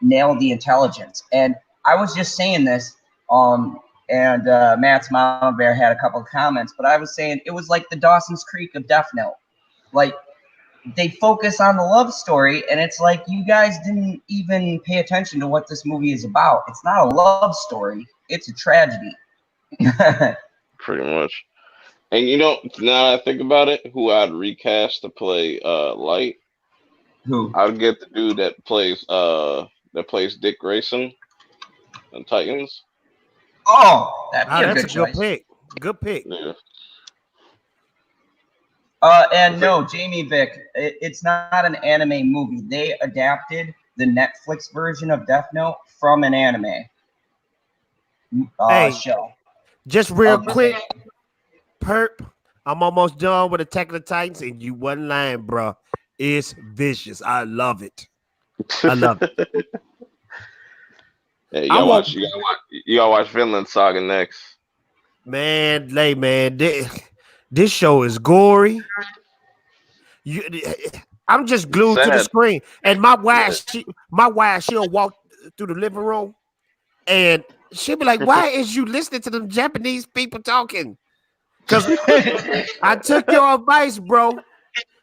nail the intelligence. And I was just saying this, and Matt's Mama Bear had a couple of comments, but I was saying it was like the Dawson's Creek of Death Note. Like they focus on the love story, and it's like you guys didn't even pay attention to what this movie is about. It's not a love story; it's a tragedy. Pretty much. And you know, now I think about it, who I'd recast to play Light? Who? I'd get the dude that plays Dick Grayson on Titans. Oh, that'd be a that's good a choice. good pick. Good pick. Yeah. And no, Jamie Vick, it's not an anime movie. They adapted the Netflix version of Death Note from an anime Hey, show. just real quick, Purp, I'm almost done with Attack of the Titans, and you wasn't lying, bro. It's vicious. I love it. I love it. Yeah, you gotta watch Vinland Saga next. Man, this show is gory. I'm just glued to the screen, and my wife, she'll walk through the living room, and she'll be like, "Why is you listening to them Japanese people talking?" Because I took your advice, bro.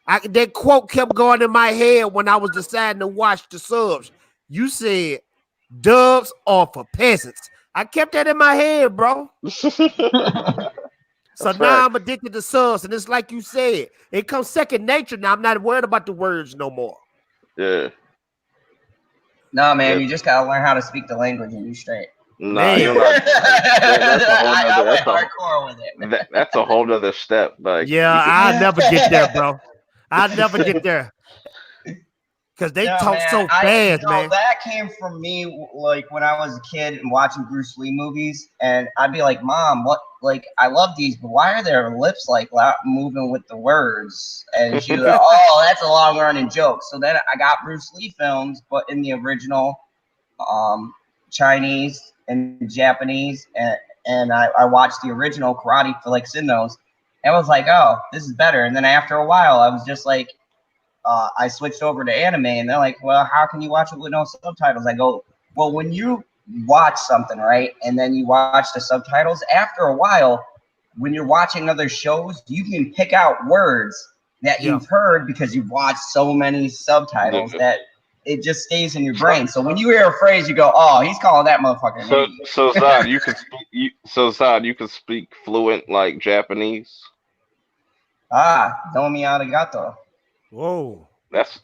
That quote kept going in my head when I was deciding to watch the subs. You said dubs are for peasants. I kept that in my head, bro. So now I'm addicted to subs, and it's like you said, it comes second nature now. I'm not worried about the words no more. Yeah. No, man, you just gotta learn how to speak the language and you straight. Nah, you're not. That's a whole other step. Like, yeah, I'll never get there, bro. I'll never get there. Because they talk so fast, man. That came from me, like, when I was a kid and watching Bruce Lee movies. And I'd be like, Mom, what? Like, I love these, but why are their lips, like, moving with the words? And she was like, oh, that's a long-running joke. So then I got Bruce Lee films, but in the original Chinese and Japanese. And I watched the original karate flicks in those. And I was like, oh, this is better. And then after a while, I was just like, I switched over to anime, and they're like, well, how can you watch it with no subtitles? I go, well, when you watch something, right, and then you watch the subtitles, after a while, when you're watching other shows, you can pick out words that you've heard because you've watched so many subtitles that it just stays in your brain. So when you hear a phrase, you go, oh, he's calling that motherfucker. So Zod, you can speak fluent like Japanese. Domi arigato. Whoa, that's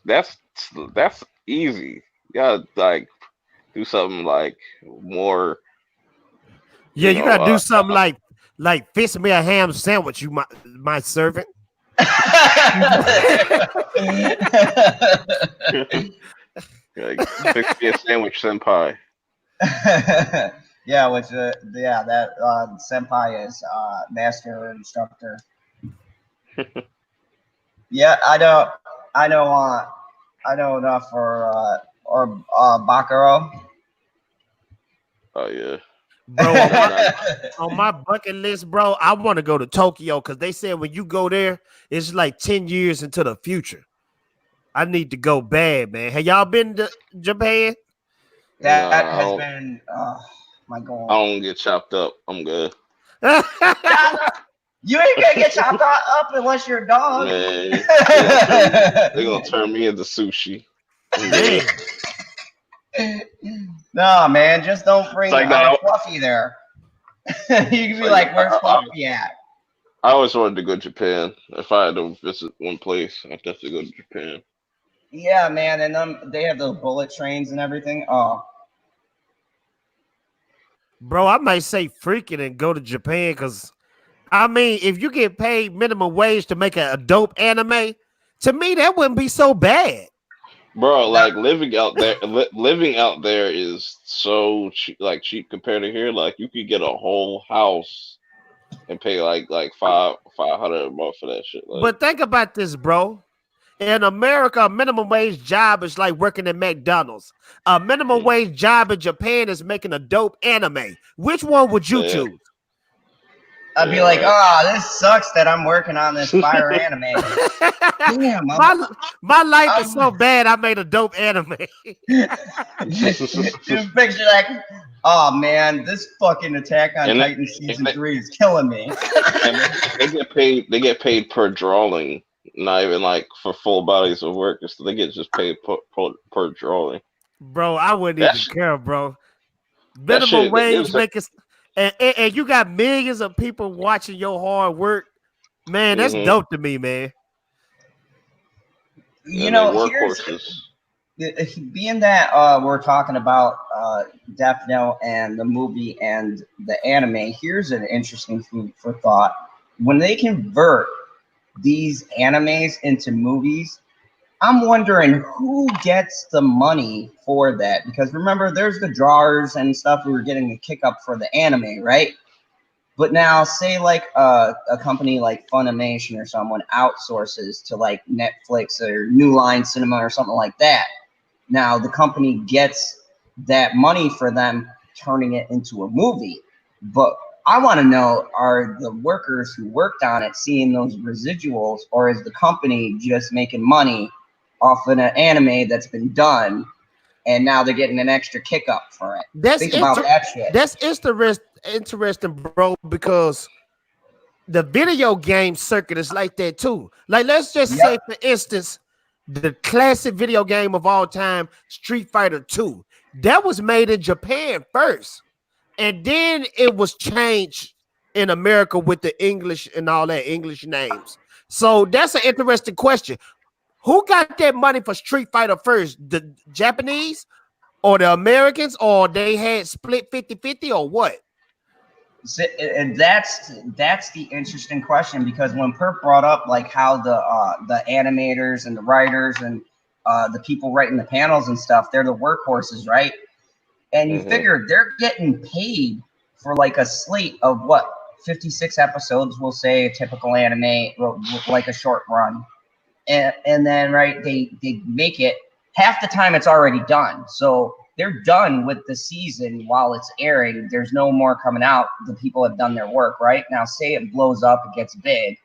easy. You gotta like do something like more. Yeah, you gotta do something like fix me a ham sandwich, you my servant. Like, fix me a sandwich, senpai. Yeah, which that senpai is master or instructor. Yeah, I know enough for Bakuro. Oh yeah, bro. On my bucket list, bro, I want to go to Tokyo because they said when you go there, it's like 10 years into the future. I need to go bad, man. Have y'all been to Japan? That has been my goal. I don't get chopped up. I'm good. You ain't gonna get chopped up unless you're a dog. Man, they're gonna turn me into sushi. No, man, just don't bring Fluffy there. You can be like, where's Fluffy at? I always wanted to go to Japan. If I had to visit one place, I'd definitely go to Japan. Yeah, man, and they have those bullet trains and everything. Oh. Bro, I might say freaking and go to Japan because I mean, if you get paid minimum wage to make a dope anime, to me that wouldn't be so bad. Bro, like living out there is so cheap compared to here. Like you could get a whole house and pay like $500 a month for that shit. Like, but think about this, bro. In America, a minimum wage job is like working at McDonald's. A minimum wage job in Japan is making a dope anime. Which one would you choose? I'd be like, oh, this sucks that I'm working on this fire anime. Damn, my life is so bad I made a dope anime. Just picture like, oh man, this fucking Attack on Titan season 3 is killing me. And they get paid per drawing. not even like for full bodies of work. They get just paid per drawing. Bro, I wouldn't That even care, bro. that Minimum shit. wage making, and you got millions of people watching your hard work. Man, that's Mm-hmm. dope to me, man. You And they know, here's workhorses. being that we're talking about Death Note and the movie and the anime. Here's an interesting food for thought: when they convert these animes into movies, I'm wondering who gets the money for that. Because remember, there's the drawers and stuff who were getting the kick up for the anime, right? But now, say like a company like Funimation or someone outsources to like Netflix or New Line Cinema or something like that. Now the company gets that money for them turning it into a movie. But I want to know, are the workers who worked on it seeing those residuals, or is the company just making money off an anime that's been done and now they're getting an extra kick up for it? That's Think about that shit. That's interesting, bro, because the video game circuit is like that too. Like, let's just say, Yep. for instance, the classic video game of all time, Street Fighter 2, that was made in Japan first, and then it was changed in America with the English and all that English names. So that's an interesting question. Who got that money for Street Fighter first? The Japanese or the Americans, or they had split 50-50 or what? And that's the interesting question, because when Purp brought up like how the animators and the writers and the people writing the panels and stuff, they're the workhorses, right? And you figure they're getting paid for like a slate of what, 56 episodes, we'll say a typical anime with like a short run, and then right they make it, half the time it's already done, so they're done with the season while it's airing. There's no more coming out. The people have done their work. Right now, say it blows up, it gets big,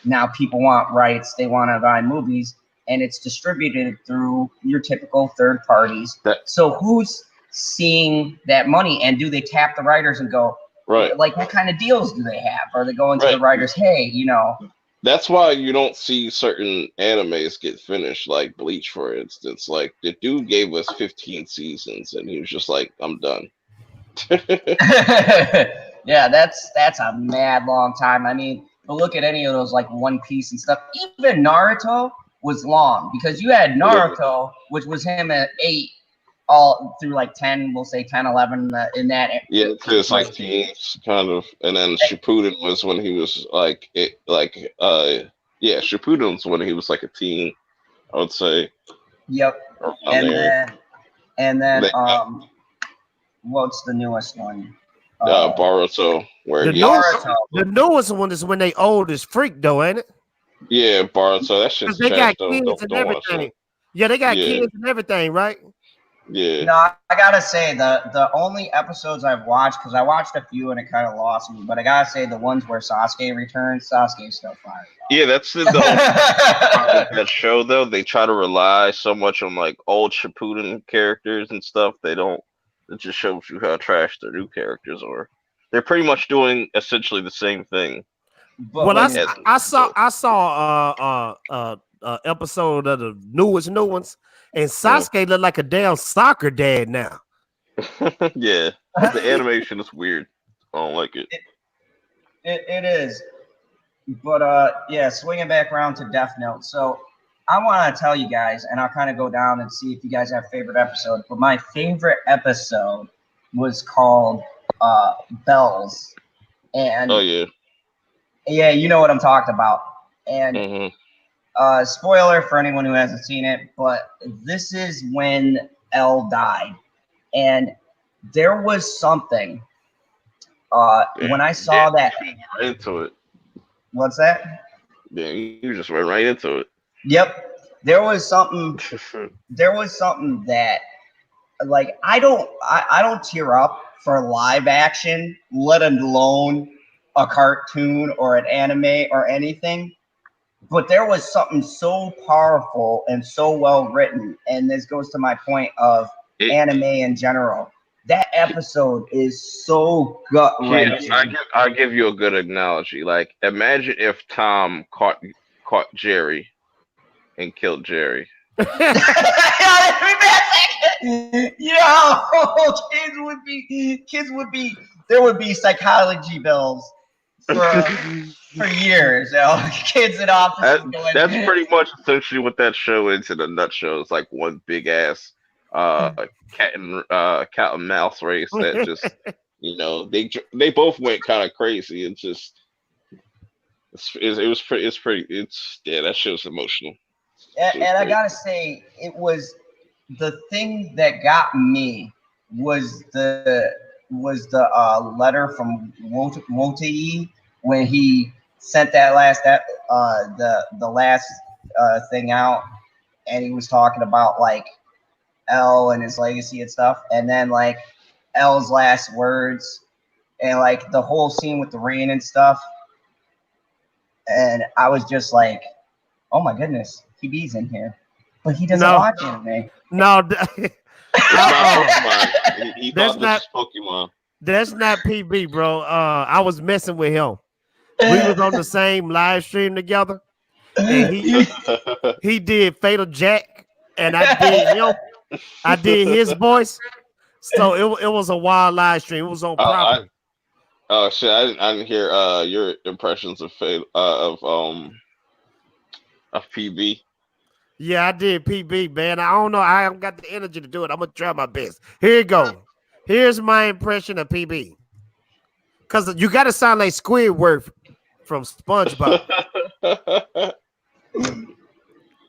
now people want rights, they want to buy movies, and it's distributed through your typical third parties. So who's seeing that money, and do they tap the writers and go, right, like, what kind of deals do they have? Are they going to the writers, hey, you know? That's why you don't see certain animes get finished, like Bleach, for instance. Like, the dude gave us 15 seasons, and he was just like, "I'm done." Yeah, that's a mad long time. I mean, but look at any of those like One Piece and stuff. Even Naruto was long, because you had Naruto, which was him at 8 all through like 10, we'll say 10, 11 in that. Yeah, it's like teens, kind of. And then Shippuden was when he was like, yeah, Shippuden was when he was like a teen, I would say. Yep. And then what's the newest one? Boruto, where the newest one is when they old as freak, though, ain't it? Yeah, Boruto. That shit's they trash, got though. kids and everything. Yeah, they got kids and everything, right? Yeah. No, I gotta say the only episodes I've watched, because I watched a few and it kind of lost me, but I gotta say the ones where Sasuke returns, Sasuke's still fire. Yeah, that's the only problem with that show, though. They try to rely so much on like old Shippuden characters and stuff. They don't. It just shows you how trash their new characters are. They're pretty much doing essentially the same thing. But well, I saw episode of the newest new ones, and Sasuke looked like a damn soccer dad now. Yeah, the animation is weird. I don't like it. It is, but yeah, swinging back around to Death Note. So I want to tell you guys, and I'll kind of go down and see if you guys have favorite episodes. But my favorite episode was called Bells, and yeah, you know what I'm talking about. And spoiler for anyone who hasn't seen it, but this is when L died. And there was something when I saw that. Right into it. What's that? Yeah, you just went right into it. Yep. There was something that, like, I don't tear up for live action, let alone a cartoon or an anime or anything. But there was something so powerful and so well written, and this goes to my point of anime in general. That episode is so gut-wrenching. I'll give you a good analogy. Like, imagine if Tom caught Jerry and killed Jerry. Yo, there would be psychology bills for years. Kids in offices going. That's pretty much essentially what that show is in a nutshell. It's like one big ass cat and mouse race that just they both went kind of crazy. It's just that show's emotional. And I gotta say, it was the thing that got me was the letter from Wotae when he sent that last the last thing out, and he was talking about like L and his legacy and stuff, and then like L's last words and like the whole scene with the rain and stuff, and I was just like, oh my goodness, PB's in here, but he doesn't watch anime. No, it's not Pokemon. He thought this was Pokemon. That's not PB, bro. I was messing with him. We was on the same live stream together, and he did Fatal Jack, and I did him. I did his voice. So it was a wild live stream. It was on property. Oh shit! I didn't hear your impressions of PB. Yeah, I did PB, man. I don't know. I haven't got the energy to do it. I'm gonna try my best. Here you go. Here's my impression of PB. Cause you gotta sound like Squidward from SpongeBob.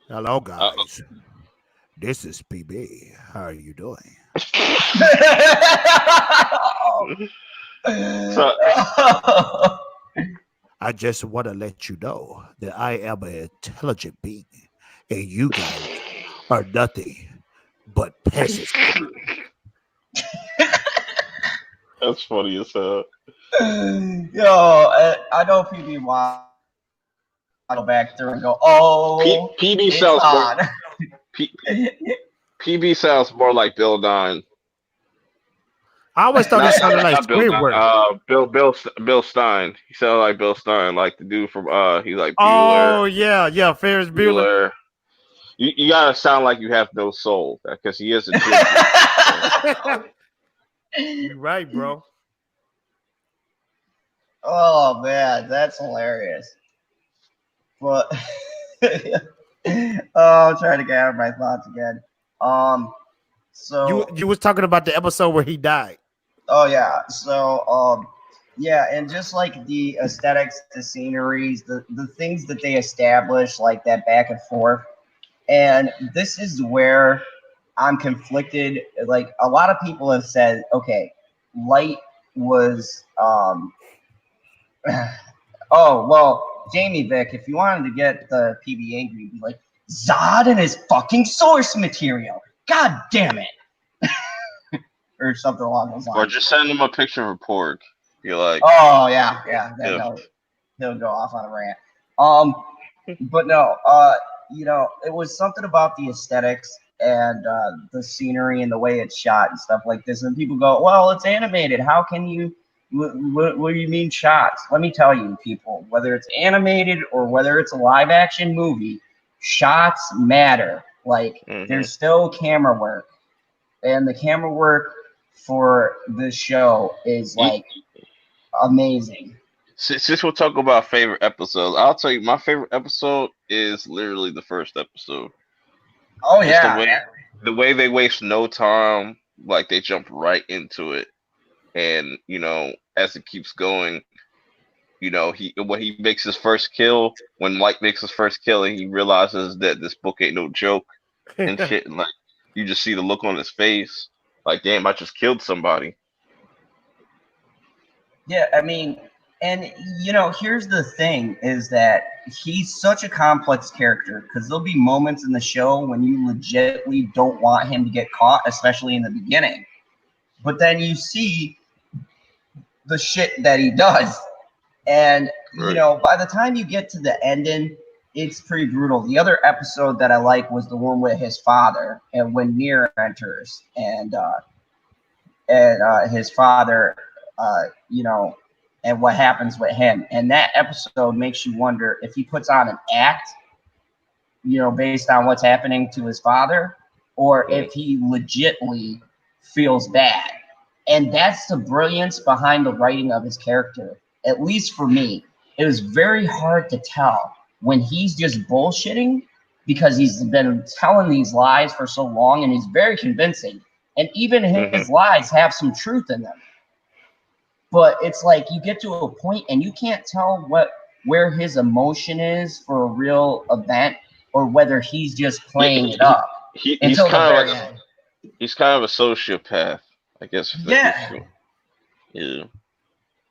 Hello, guys. This is PB. How are you doing? I just want to let you know that I am an intelligent being, and you guys are nothing but peasants. That's funny as hell. Yo, I know PB wants to go back through and go, oh, PB sounds PB sounds more like Bill Nye. I always thought he sounded like Squidward. Bill Stein. He sounded like Bill Stein, like the dude from he's like Bueller. Oh yeah, Ferris Bueller. You gotta sound like you have no soul because he is a dude. You're right, bro. Oh man, that's hilarious. But I'm trying to gather my thoughts again. So you was talking about the episode where he died. Oh yeah. So yeah, and just like the aesthetics, the sceneries, the things that they establish, like that back and forth. And this is where I'm conflicted. Like a lot of people have said, okay, Light was oh well, Jamie Vick, if you wanted to get the PB angry, you'd be like, Zod and his fucking source material. God damn it. Or something along those lines. Or just send him a picture of a pork. You're like, oh yeah. He'll go off on a rant. But no, it was something about the aesthetics and the scenery and the way it's shot and stuff like this. And people go, well, it's animated. How can you? What do you mean shots? Let me tell you, people. Whether it's animated or whether it's a live action movie, shots matter. Like there's still camera work, and the camera work for this show is like amazing. Since we'll talk about favorite episodes, I'll tell you my favorite episode is literally the first episode. Oh yeah, the way they waste no time, like they jump right into it, and as it keeps going, when he makes his first kill, when Mike makes his first kill, and he realizes that this book ain't no joke and shit, and like you just see the look on his face. Like, damn, I just killed somebody. Yeah, I mean, and here's the thing is that he's such a complex character because there'll be moments in the show when you legitimately don't want him to get caught, especially in the beginning. But then you see the shit that he does. And, by the time you get to the ending, it's pretty brutal. The other episode that I like was the one with his father, and when Nier enters, and his father, and what happens with him. And that episode makes you wonder if he puts on an act based on what's happening to his father, or Mm. if he legitly feels bad. And that's the brilliance behind the writing of his character. At least for me, it was very hard to tell when he's just bullshitting because he's been telling these lies for so long and he's very convincing. And even his lies have some truth in them. But it's like you get to a point and you can't tell where his emotion is for a real event or whether he's just playing it up He's until the kind of very like end. he's kind of a sociopath, I guess. Yeah. Yeah.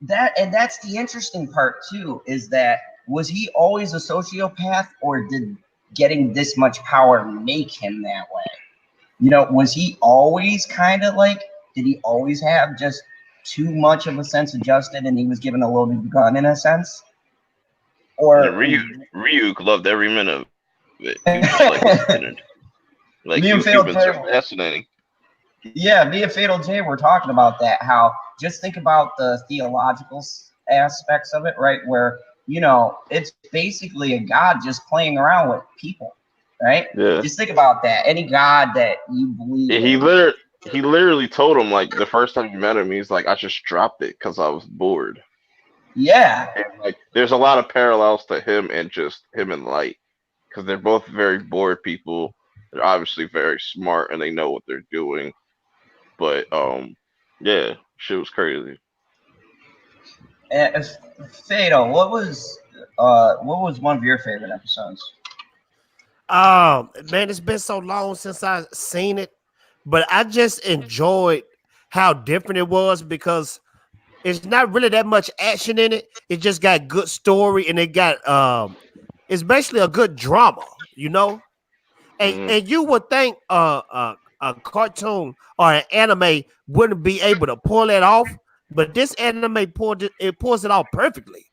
That's the interesting part too, is that was he always a sociopath or did getting this much power make him that way? Was he always kind of like, did he always have just too much of a sense of justice and he was given a loaded gun in a sense? And Or Ryuk loved every minute of it. He was just like his friend. Like me and he Fatal was J, fascinating. yeah, me and Fatal J were talking about that. How just think about the theological aspects of it, right? Where it's basically a god just playing around with people, right? Yeah. Just think about that. Any god that you believe He in. literally told him like the first time you met him, he's like, I just dropped it because I was bored. Yeah. And like, there's a lot of parallels to him and just him and Light because they're both very bored people. They're obviously very smart and they know what they're doing. But yeah, shit was crazy. And Fatal, what was one of your favorite episodes? Man, it's been so long since I seen it, but I just enjoyed how different it was because it's not really that much action in it. It just got good story and it got it's basically a good drama, And Mm-hmm. and you would think a cartoon or an anime wouldn't be able to pull it off, but this anime pulls it off perfectly.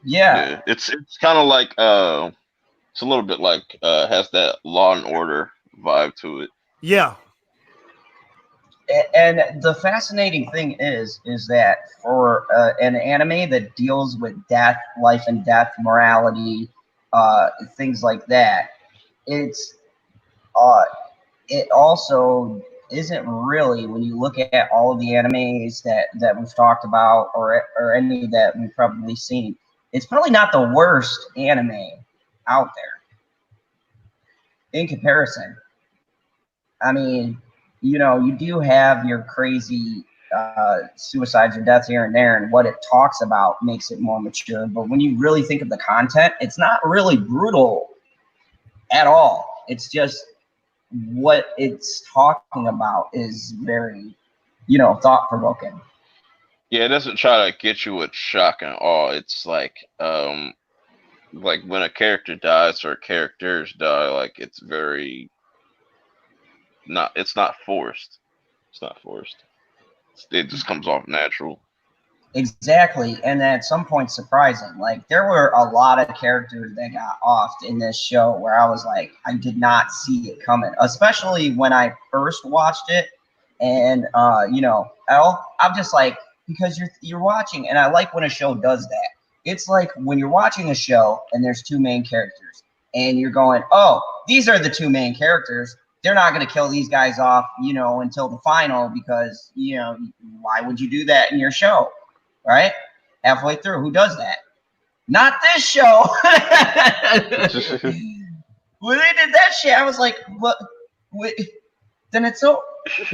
Yeah. Yeah, it's kind of like it's a little bit like has that Law and Order vibe to it. Yeah. And the fascinating thing is that for an anime that deals with death, life and death, morality, things like that, it's uh, it also isn't really, when you look at all of the animes that we've talked about or any that we've probably seen, it's probably not the worst anime out there in comparison. I mean, you do have your crazy suicides or deaths here and there, and what it talks about makes it more mature. But when you really think of the content, it's not really brutal at all. It's just what it's talking about is very, thought provoking. Yeah, it doesn't try to get you with shock and awe. It's like when a character dies or characters die, like it's very not. It's not forced. It's not forced. It just comes off natural. Exactly, and at some point surprising. Like there were a lot of characters that got offed in this show where I was like, I did not see it coming, especially when I first watched it. And I'm just like, because you're watching, and I like when a show does that. It's like when you're watching a show and there's two main characters, and you're going, oh, these are the two main characters. They're not going to kill these guys off, until the final because, why would you do that in your show? Right? Halfway through. Who does that? Not this show. When they did that shit, I was like, what? Wait, then it's so,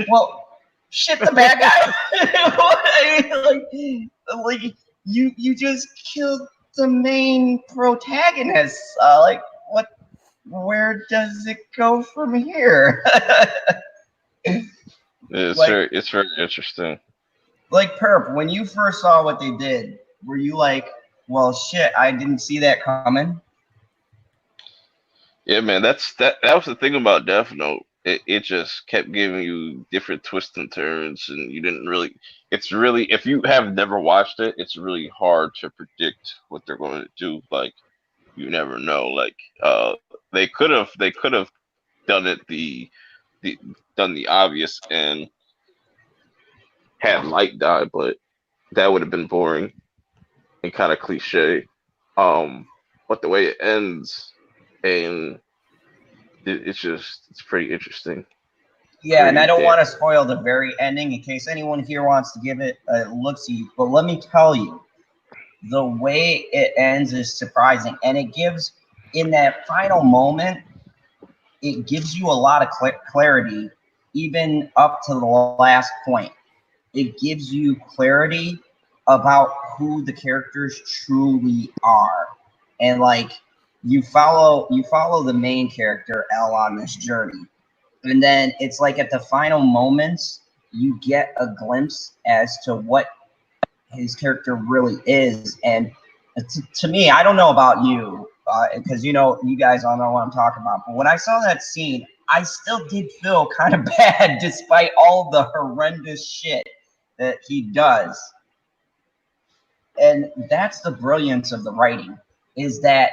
well, shit, the bad guy. like you just killed the main protagonist. Like, what? Where does it go from here? like, It's very interesting. like Purp, when you first saw what they did, were you like, well, shit, I didn't see that coming? Yeah, man, that was the thing about Death Note. It just kept giving you different twists and turns, and you didn't really. It's really if you have never watched it, it's really hard to predict what they're going to do. Like you never know. Like they could have done it the done the obvious and had Light die, but that would have been boring and kind of cliche. Um, but the way it ends. and it's pretty interesting. Yeah, and I don't want to spoil the very ending in case anyone here wants to give it a look-see. But let me tell you, the way it ends is surprising, and it gives in that final moment, it gives you a lot of clarity, even up to the last point. It gives you clarity about who the characters truly are, and like you follow the main character L on this journey, and then it's like at the final moments you get a glimpse as to what his character really is. And to me, I don't know about you, because you guys all know what I'm talking about, but when I saw that scene, I still did feel kind of bad despite all the horrendous shit that he does. And that's the brilliance of the writing, is that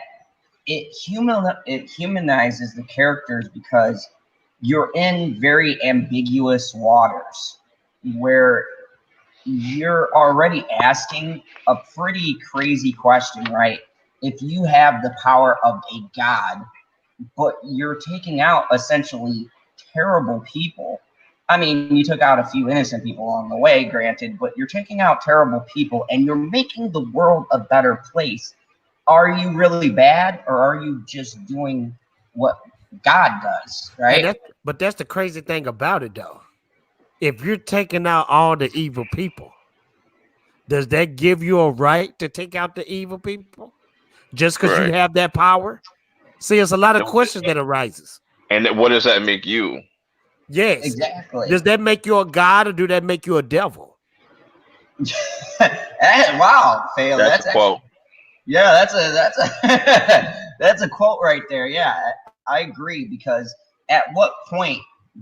it humanizes the characters, because you're in very ambiguous waters where you're already asking a pretty crazy question, right? If you have the power of a god, but you're taking out essentially terrible people. I mean, you took out a few innocent people along the way, granted, but you're taking out terrible people and you're making the world a better place. Are you really bad, or are you just doing what God does, right? But that's the crazy thing about it, though. If you're taking out all the evil people, does that give you a right to take out the evil people just because you Right. have that power? See, there's a lot of questions that arises. And what does that make you? Yes. Exactly. Does that make you a god, or do that make you a devil? Wow, fail. That's a quote. Yeah, that's a that's a quote right there. Yeah, I agree, because at what point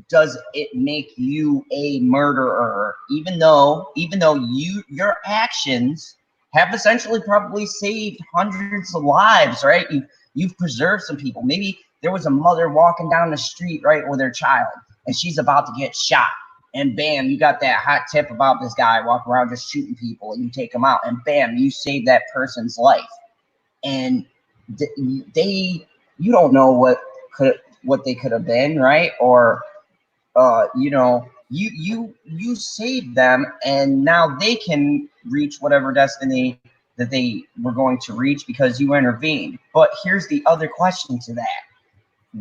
does it make you a murderer, even though your actions have essentially probably saved hundreds of lives, right? You've preserved some people. Maybe there was a mother walking down the street, right, with her child, and she's about to get shot, and bam, you got that hot tip about this guy walking around just shooting people, and you take him out, and bam, you save that person's life. And you don't know what they could have been, right? Or you save them, and now they can reach whatever destiny that they were going to reach because you intervened. But here's the other question to that: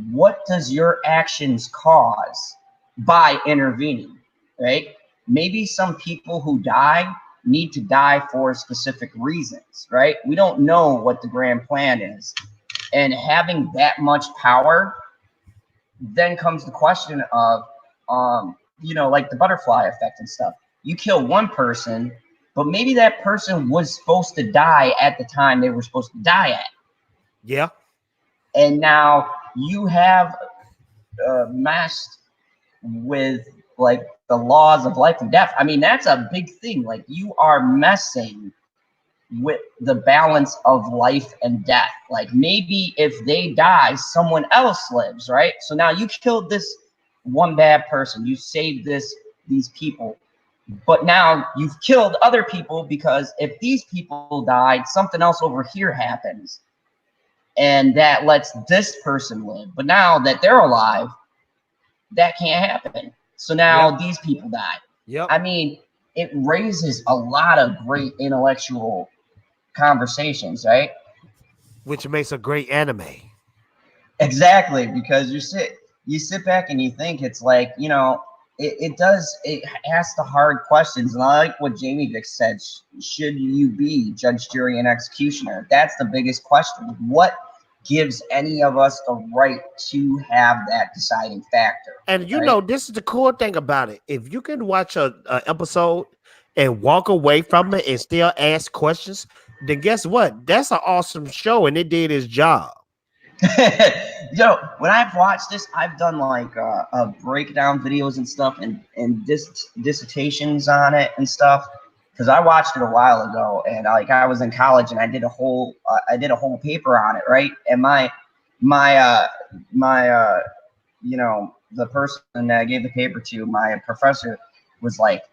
what does your actions cause by intervening, right? Maybe some people who die need to die for specific reasons, right? We don't know what the grand plan is. And having that much power, then comes the question of, like the butterfly effect and stuff. You kill one person, but maybe that person was supposed to die at the time they were supposed to die at. Yeah. And now you have messed with like the laws of life and death. I mean, that's a big thing. Like, you are messing with the balance of life and death. Like, maybe if they die, someone else lives, right? So now you killed this one bad person, you saved these people, but now you've killed other people, because if these people died, something else over here happens, and that lets this person live. But now that they're alive, that can't happen. So now these people die. Yep. I mean, it raises a lot of great intellectual conversations, right? Which makes a great anime. Exactly, because you sit back and you think, it's like, it asks the hard questions. And I like what Jamie Vick said: should you be judge, jury, and executioner? That's the biggest question. What gives any of us the right to have that deciding factor? And right? this is the cool thing about it. If you can watch a episode and walk away from it and still ask questions, then guess what? That's an awesome show, and it did its job. When I've watched this, I've done like breakdown videos and stuff, and dissertations on it and stuff, because I watched it a while ago, and like I was in college and I did a whole paper on it, right? And my the person that I gave the paper to, my professor, was like,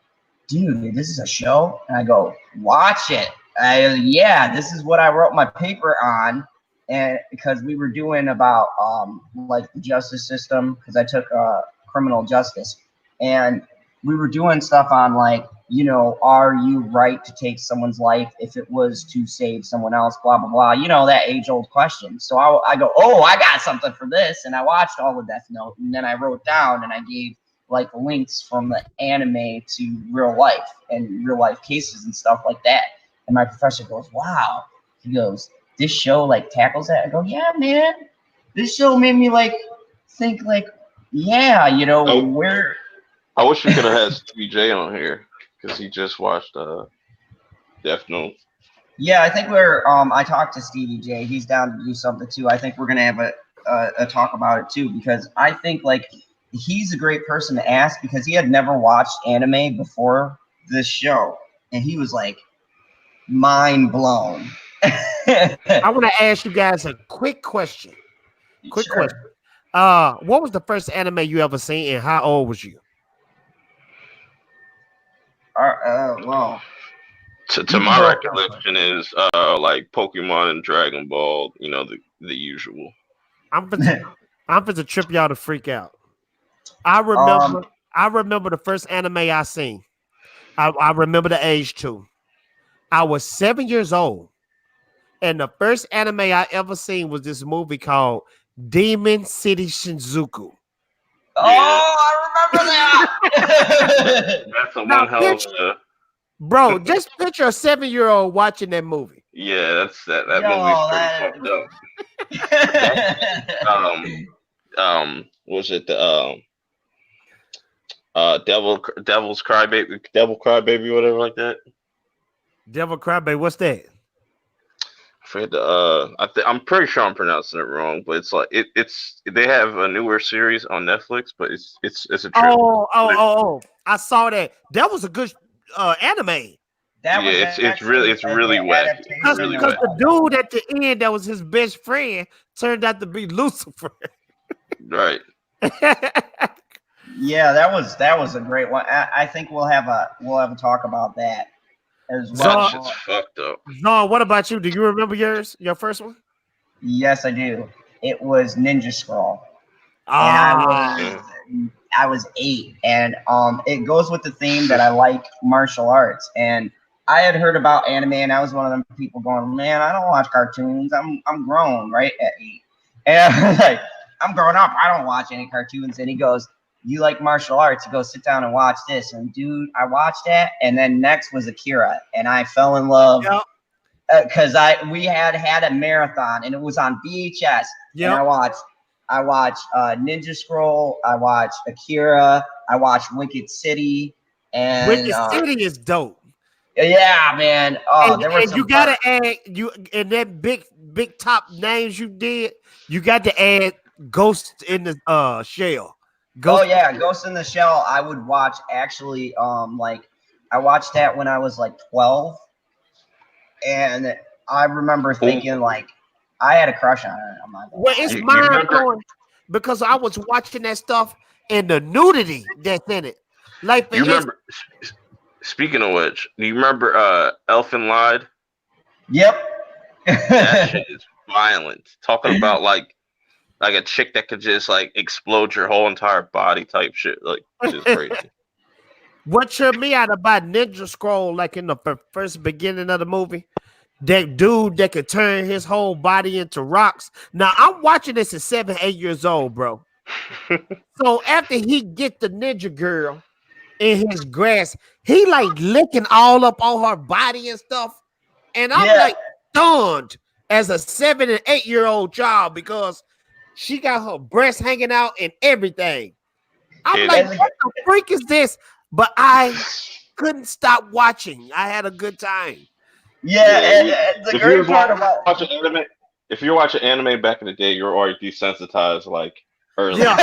dude, this is a show? And I go, watch it. Yeah, this is what I wrote my paper on. and because we were doing about like the justice system, because I took criminal justice, and we were doing stuff on like, are you right to take someone's life if it was to save someone else, blah blah blah, that age old question. So I go, oh, I got something for this, and I watched all of Death Note, and then I wrote down and I gave like links from the anime to real life and real life cases and stuff like that. And my professor goes, wow. He goes, this show like tackles that? I go, yeah, man. This show made me like think like, yeah, where. I wish we could have had Stevie J on here because he just watched Death Note. Yeah, I think I talked to Stevie J. He's down to do something too. I think we're gonna have a talk about it too, because I think like he's a great person to ask, because he had never watched anime before this show, and he was like mind blown. I want to ask you guys a quick question. Sure. What was the first anime you ever seen, and how old was you? Well, To my recollection is like Pokemon and Dragon Ball, the usual. I'm finna trip y'all to freak out. I remember the first anime I seen. I remember the age too. I was 7 years old, and the first anime I ever seen was this movie called Demon City Shinjuku. Oh, I remember that. That's a one hell of a. Bro, just picture a 7-year-old watching that movie. Yeah, that movie's pretty fucked up. Was it the Devil's Crybaby, whatever like that? Devil Crybaby, what's that? I forget I'm pretty sure I'm pronouncing it wrong, but it's like it's they have a newer series on Netflix, but it's a trip. Oh! I saw that. That was a good anime. It's really wet. Because the dude at the end that was his best friend turned out to be Lucifer. Right. Yeah, that was a great one. I think we'll have a talk about that as well. That shit's fucked up. Zon, what about you? Do you remember your first one? Yes, I do. It was Ninja Scroll. And I was 8, and it goes with the theme that I like martial arts, and I had heard about anime, and I was one of them people going, man, I don't watch cartoons. I'm grown, right, at 8, and I was like, I'm growing up. I don't watch any cartoons. And he goes, you like martial arts? He goes, sit down and watch this. And dude, I watched that, and then next was Akira, and I fell in love. Yep. Because we had a marathon, and it was on VHS. Yep. And I watched Ninja Scroll. I watched Akira. I watched Wicked City. And Wicked City is dope. Yeah, man. Oh, and you gotta add in that big top names you did. You got to add Ghost in the Shell. Ghost in the Shell. I would watch actually. Like I watched that when I was like 12. And I remember thinking, like, I had a crush on her. Well, it's mind blowing because I was watching that stuff and the nudity that's in it. Like, you remember? Speaking of which, do you remember Elfin Lied? Yep. That shit is violent. Talking about like a chick that could just like explode your whole entire body type shit. Like, just crazy. What tripped me out about Ninja Scroll, like in the first beginning of the movie, that dude that could turn his whole body into rocks. Now, I'm watching this at 7, 8 years old, bro. So after he get the ninja girl in his grass, he like licking all up on her body and stuff. And I'm like stunned as a 7 and 8 year old child because she got her breast hanging out and everything. I'm like, what the freak is this? But I couldn't stop watching. I had a good time. Yeah, and the great part about watching anime, if you're watching anime back in the day, you're already desensitized like early. Yeah.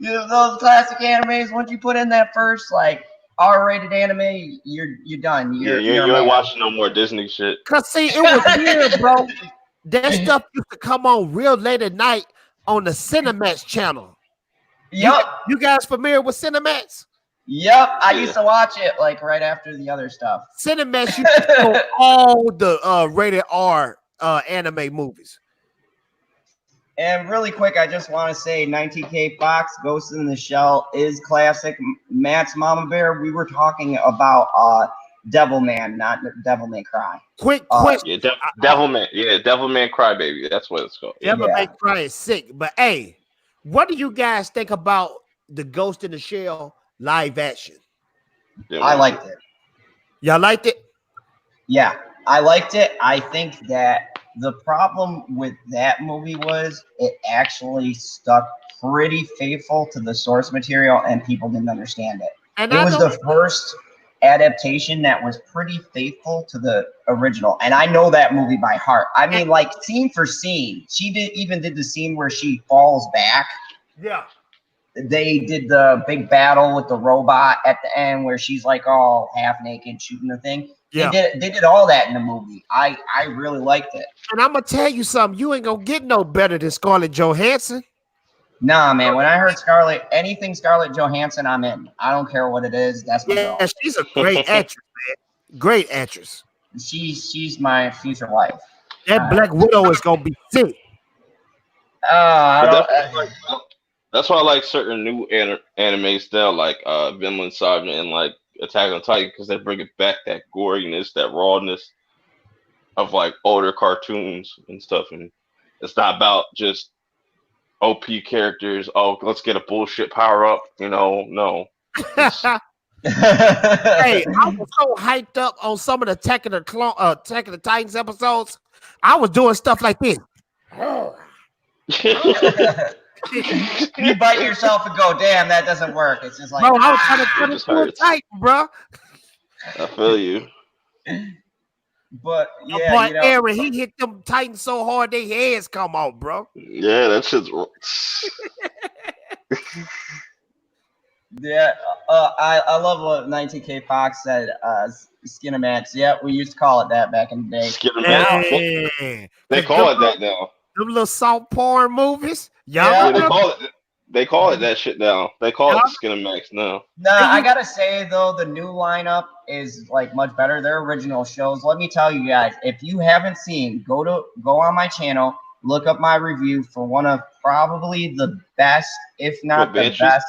Those classic animes. Once you put in that first like R-rated anime, you're done. You ain't watching no more Disney shit. Cause see, it was weird, bro. That stuff used to come on real late at night on the Cinemax channel. Yep. You guys familiar with Cinemax? Yep. I used to watch it like right after the other stuff. Cinemax used to show all the rated R anime movies. And really quick, I just want to say 19K Fox, Ghost in the Shell is classic. Matt's Mama Bear, we were talking about Devilman, not Devil May Cry. Quick question. Yeah, Devilman. Yeah, Devilman Crybaby. That's what it's called. Devil May Cry is sick. But hey, what do you guys think about the Ghost in the Shell live action? I liked it. Y'all liked it? Yeah, I liked it. I think that the problem with that movie was it actually stuck pretty faithful to the source material and people didn't understand it. And it was the first adaptation that was pretty faithful to the original. And I know that movie by heart. I mean, like scene for scene. She even did the scene where she falls back. Yeah. They did the big battle with the robot at the end where she's like all half naked shooting the thing. Yeah. They did all that in the movie. I really liked it. And I'm gonna tell you something. You ain't gonna get no better than Scarlett Johansson. Nah, man. When I heard anything Scarlett Johansson, I'm in. I don't care what it is. That's my girl. She's a great actress, man. Great actress. She's my future wife. That Black Widow is gonna be sick. That's why I like certain new animes now, like Vinland Saga and like Attack on Titan, because they bring it back, that goriness, that rawness of like older cartoons and stuff. And it's not about just OP characters. Oh, let's get a bullshit power up. No. Hey, I was so hyped up on some of the Attack of the Titans episodes. I was doing stuff like this. You bite yourself and go, damn, that doesn't work. It's just like, bro, I was trying to turn into a Titan, bro. I feel you. But yeah, boy, Aaron, he hit them Titans so hard their heads come off, bro. Yeah, that shit's. Yeah, I love what 19K Fox said. Skinemax. Yeah, we used to call it that back in the day. Skinemax. They call it that now. Them little soft porn movies. Yeah, they call it that shit now. They call it Skinemax now. Nah, I gotta say though, the new lineup is like much better. Their original shows. Let me tell you guys, if you haven't seen, go on my channel, look up my review for one of probably the best, if not the best.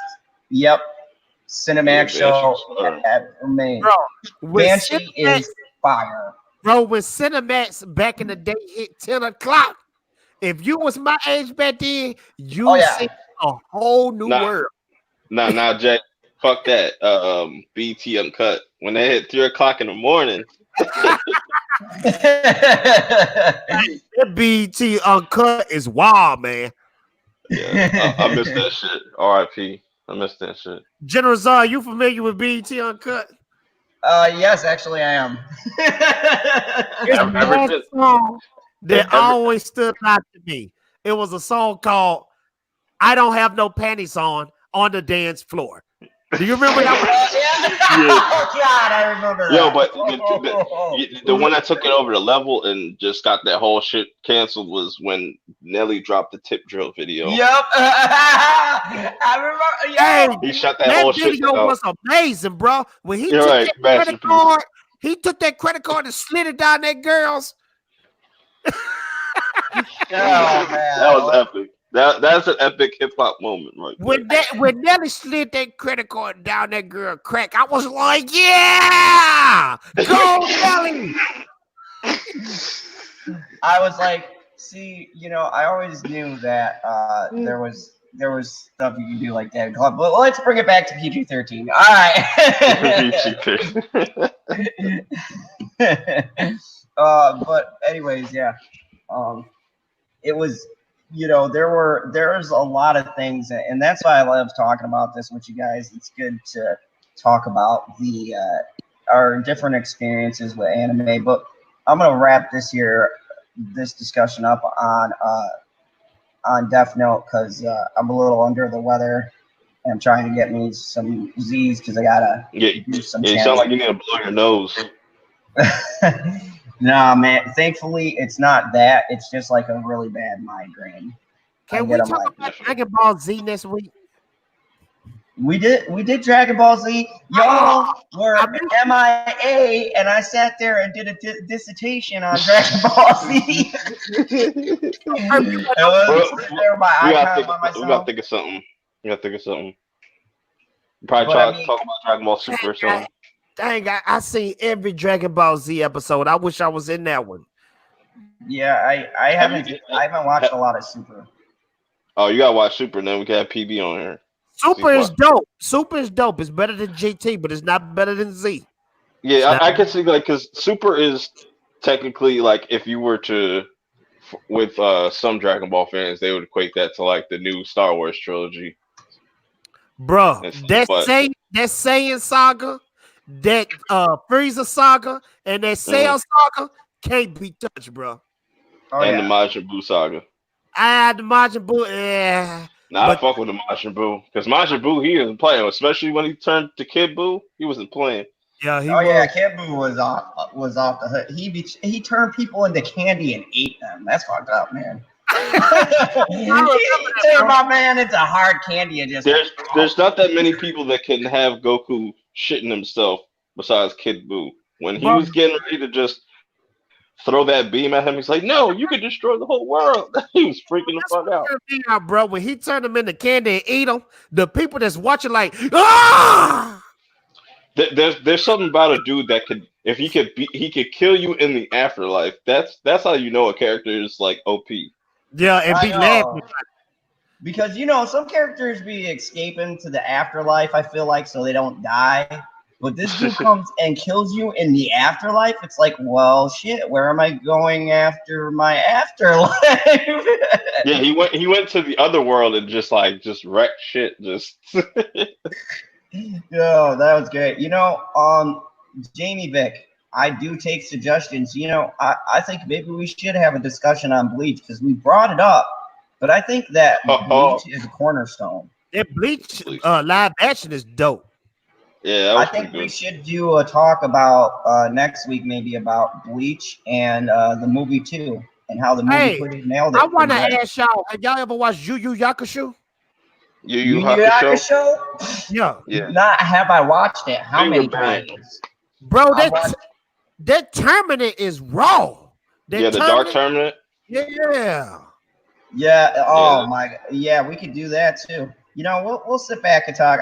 Yep, Cinemax show ever made. Bro, Banshee is fire. Bro, when Cinemax back in the day hit 10 o'clock, if you was my age back then, you see a whole new world. Nah, Jack, fuck that. BT Uncut. When they hit 3 o'clock in the morning. That BT Uncut is wild, man. Yeah, I miss that shit. RIP. I miss that shit. General Zar, you familiar with BT Uncut? Yes, actually I am. It's one song that always stood out to me. It was a song called "I Don't Have No Panties On the Dance Floor." Do you remember that one? Yeah. Oh God, I remember that. Yo, but the one that took it over the level and just got that whole shit canceled was when Nelly dropped the Tip Drill video. Yep. I remember. Yeah. He shut that whole shit video was amazing, bro. When he took that credit card, and slid it down that girl's. Oh man, that was epic. That's an epic hip hop moment, right? When Nelly slid that credit card down that girl crack, I was like, "Yeah, go Nelly!" I was like, "See, I always knew that there was stuff you could do like that in club, but let's bring it back to PG-13. All right." But anyways, yeah, it was. There's a lot of things, and that's why I love talking about this with you guys. It's good to talk about our different experiences with anime. But I'm gonna wrap this discussion up on Death Note because I'm a little under the weather and I'm trying to get me some Z's because I gotta do some. You sound like you need to blow your nose. Nah, man. Thankfully, it's not that. It's just like a really bad migraine. Can we talk about Dragon Ball Z next week? We did Dragon Ball Z. Y'all were I missed MIA, and I sat there and did a dissertation on Dragon Ball Z. I was Well, sitting there with my we gotta iPad think. by We gotta myself. think of something. We gotta think of something. Probably But I try to mean, talk about Dragon Ball Super or something. Dang, I seen every Dragon Ball Z episode. I wish I was in that one. yeah, I Have you? haven't watched a lot of Super. Oh, you gotta watch Super, and then we can have PB on here. Super is dope. Super is dope. It's better than GT, but it's not better than Z. Yeah, I could see like because Super is technically like if you were to with some Dragon Ball fans, they would equate that to like the new Star Wars trilogy. Bro, And stuff, that but Saiyan saga, that Frieza saga, and that Cell saga can't be touched, bro. Oh and the yeah, Majin Buu saga. I had the Majin Buu, Nah, I but fuck with the Majin Buu because Majin Buu he isn't playing, especially when he turned to Kid Buu. He wasn't playing. yeah, he oh was. yeah. Kid Buu was off the hook. He turned people into candy and ate them. That's fucked up, man. he turned my man into hard candy and just. There's not that many people that can have Goku shitting himself besides Kid Buu. When he Bro, was getting ready to just throw that beam at him, he's like, "No, you could destroy the whole world." He was freaking the fuck out. bro, when he turned them into candy and eat them, the people that's watching like, ah! There's something about a dude that could if he could kill you in the afterlife. That's how you know a character is like OP. Yeah, and be laughing. Because some characters be escaping to the afterlife. I feel like so they don't die. But this dude comes and kills you in the afterlife. It's like, well, shit. Where am I going after my afterlife? Yeah, he went to the other world and just wrecked shit. Just Yo, that was great. Jamie Vick, I do take suggestions. I think maybe we should have a discussion on Bleach because we brought it up, but I think that Bleach is a cornerstone. That Bleach live action is dope. Yeah, that was I think pretty we good. should do a talk about next week, maybe about Bleach and the movie too, and how the movie nailed it. I want to ask y'all: have y'all ever watched Yu Yu Hakusho? Yu Yu Hakusho? Yeah. Not have I watched it? How many times? Bro, that Terminate is raw. The Dark Terminate. Yeah. Yeah. Oh my. Yeah, we could do that too. We'll sit back and talk.